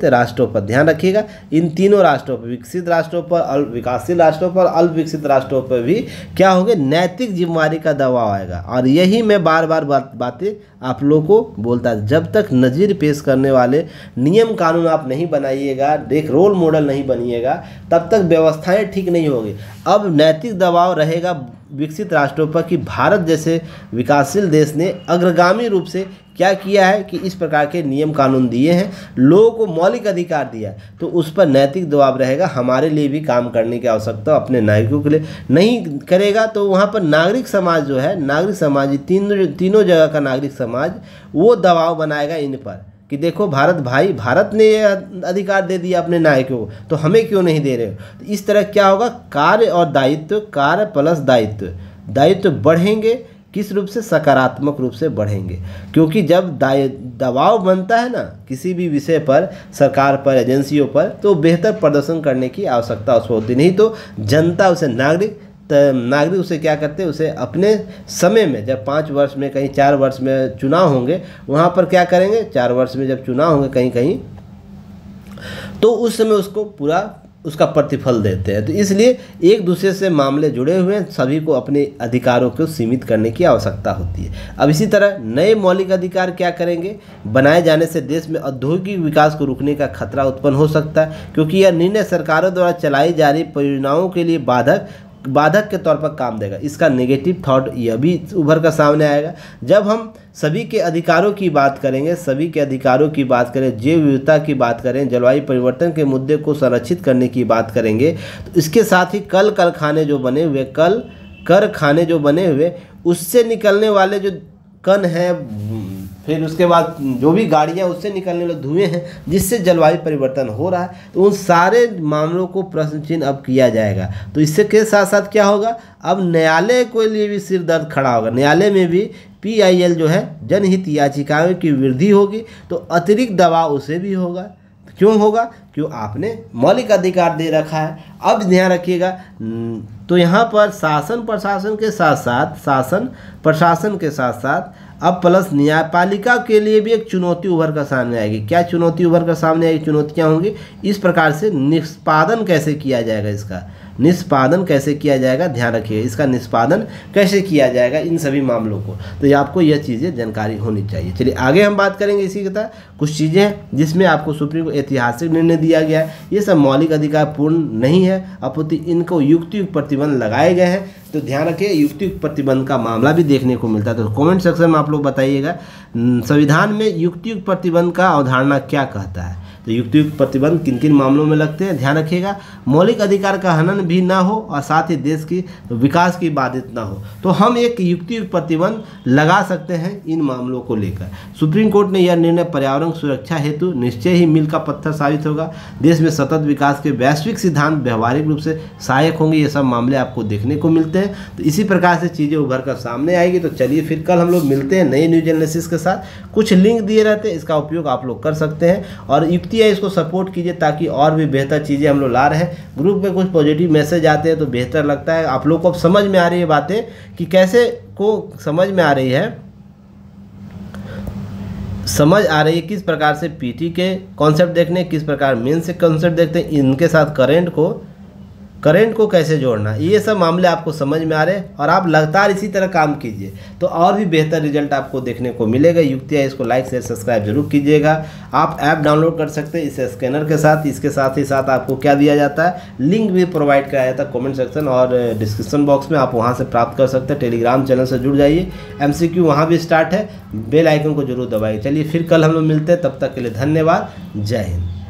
राष्ट्रों पर ध्यान रखिएगा। इन तीनों राष्ट्रों पर, विकसित राष्ट्रों पर, विकासशील राष्ट्रों पर, अल्प विकसित राष्ट्रों पर भी क्या होगा, नैतिक जिम्मेदारी का दबाव आएगा। और यही मैं बार बार बातें आप लोगों को बोलता, जब तक नज़ीर पेश करने वाले नियम कानून आप नहीं बनाइएगा, एक रोल मॉडल नहीं बनिएगा, तब तक व्यवस्थाएं ठीक नहीं होगी। अब नैतिक दबाव रहेगा विकसित राष्ट्रों पर कि भारत जैसे विकासशील देश ने अग्रगामी रूप से क्या किया है कि इस प्रकार के नियम कानून दिए हैं, लोगों को मौलिक अधिकार दिया है, तो उस पर नैतिक दबाव रहेगा। हमारे लिए भी काम करने की आवश्यकता अपने नागरिकों के लिए नहीं करेगा, तो वहाँ पर नागरिक समाज जो है, नागरिक समाज तीनों जगह का नागरिक समाज वो दबाव बनाएगा इन पर कि देखो भारत ने ये अधिकार दे दिया अपने नागरिकों को, तो हमें क्यों नहीं दे रहे हो। तो इस तरह क्या होगा, कार्य प्लस दायित्व बढ़ेंगे। किस रूप से, सकारात्मक रूप से बढ़ेंगे, क्योंकि जब दबाव बनता है ना किसी भी विषय पर, सरकार पर, एजेंसियों पर, तो बेहतर प्रदर्शन करने की आवश्यकता उसको होती, नहीं तो जनता उसे नागरिक उसे क्या करते हैं, उसे अपने समय में जब 5 वर्ष में कहीं 4 वर्ष में चुनाव होंगे, वहाँ पर क्या करेंगे, 4 वर्ष में जब चुनाव होंगे कहीं तो उस समय उसको पूरा उसका प्रतिफल देते हैं। तो इसलिए एक दूसरे से मामले जुड़े हुए हैं, सभी को अपने अधिकारों को सीमित करने की आवश्यकता होती है। अब इसी तरह नए मौलिक अधिकार क्या करेंगे, बनाए जाने से देश में औद्योगिक विकास को रुकने का खतरा उत्पन्न हो सकता है, क्योंकि यह निर्णय सरकारों द्वारा चलाई जा रही परियोजनाओं के लिए बाधक के तौर पर काम देगा। इसका नेगेटिव थॉट यह भी उभर कर सामने आएगा। जब हम सभी के अधिकारों की बात करेंगे, जैव विविधता की बात करें, जलवायु परिवर्तन के मुद्दे को संरक्षित करने की बात करेंगे, तो इसके साथ ही कारखाने जो बने हुए उससे निकलने वाले जो कण हैं, फिर उसके बाद जो भी गाड़ियां उससे निकलने वाले धुएं हैं, जिससे जलवायु परिवर्तन हो रहा है, तो उन सारे मामलों को प्रश्न चिन्ह अब किया जाएगा। तो इससे के साथ साथ क्या होगा, अब न्यायालय के लिए भी सिर दर्द खड़ा होगा। न्यायालय में भी PIL जो है जनहित याचिकाओं की वृद्धि होगी, तो अतिरिक्त दबाव उसे भी होगा। क्यों होगा, क्यों आपने मौलिक अधिकार दे रखा है। अब ध्यान रखिएगा, तो यहाँ पर शासन प्रशासन के साथ साथ अब प्लस न्यायपालिका के लिए भी एक चुनौती उभर कर सामने आएगी। क्या चुनौती उभर कर सामने आएगी, चुनौतियाँ होंगी इस प्रकार से, निष्पादन कैसे किया जाएगा, ध्यान रखिए, इसका निष्पादन कैसे किया जाएगा इन सभी मामलों को, तो ये आपको यह चीज़ें जानकारी होनी चाहिए। चलिए आगे हम बात करेंगे इसी के तहत कुछ चीज़ें हैं जिसमें आपको सुप्रीम कोर्ट ऐतिहासिक निर्णय दिया गया है। ये सब मौलिक अधिकार पूर्ण नहीं है, अपितु इनको युक्तियुक्त प्रतिबंध लगाए गए हैं। तो ध्यान रखिए, युक्तियुक्त प्रतिबंध का मामला भी देखने को मिलता है। तो कमेंट सेक्शन में आप लोग बताइएगा संविधान में युक्तियुक्त प्रतिबंध का अवधारणा क्या कहता है। तो युक्तियुक्त प्रतिबंध किन किन मामलों में लगते हैं, ध्यान रखिएगा, मौलिक अधिकार का हनन भी ना हो और साथ ही देश की विकास की बाधित ना हो, तो हम एक युक्तियुक्त प्रतिबंध लगा सकते हैं इन मामलों को लेकर। सुप्रीम कोर्ट ने यह निर्णय पर्यावरण सुरक्षा हेतु निश्चय ही मील का पत्थर साबित होगा। देश में सतत विकास के वैश्विक सिद्धांत व्यवहारिक रूप से सहायक होंगे। ये सब मामले आपको देखने को मिलते हैं। तो इसी प्रकार से चीज़ें उभर कर सामने आएगी। तो चलिए फिर कल हम लोग मिलते हैं नए न्यूज एनालिसिस के साथ। कुछ लिंक दिए रहते हैं, इसका उपयोग आप लोग कर सकते हैं और युक्ति है इसको सपोर्ट कीजिए ताकि और भी बेहतर चीज़ें हम लोग ला रहे हैं। ग्रुप में कुछ पॉजिटिव मैसेज आते हैं तो बेहतर लगता है। आप लोग को अब समझ में आ रही है बातें कि कैसे को समझ में आ रही है, किस प्रकार से पीटी के कॉन्सेप्ट देखने, किस प्रकार मेन से कॉन्सेप्ट देखते हैं, इनके साथ करंट को कैसे जोड़ना, ये सब मामले आपको समझ में आ रहे हैं और आप लगातार इसी तरह काम कीजिए तो और भी बेहतर रिजल्ट आपको देखने को मिलेगा। युक्ति है, इसको लाइक शेयर सब्सक्राइब जरूर कीजिएगा। आप ऐप डाउनलोड कर सकते हैं इस स्कैनर के साथ। इसके साथ ही साथ आपको क्या दिया जाता है, लिंक भी प्रोवाइड कराया जाता है कमेंट सेक्शन और डिस्क्रिप्शन बॉक्स में, आप वहां से प्राप्त कर सकते हैं। टेलीग्राम चैनल से जुड़ जाइए, MCQ वहां भी स्टार्ट है, बेल आइकन को जरूर दबाइए। चलिए फिर कल हम लोग मिलते हैं, तब तक के लिए धन्यवाद, जय हिंद।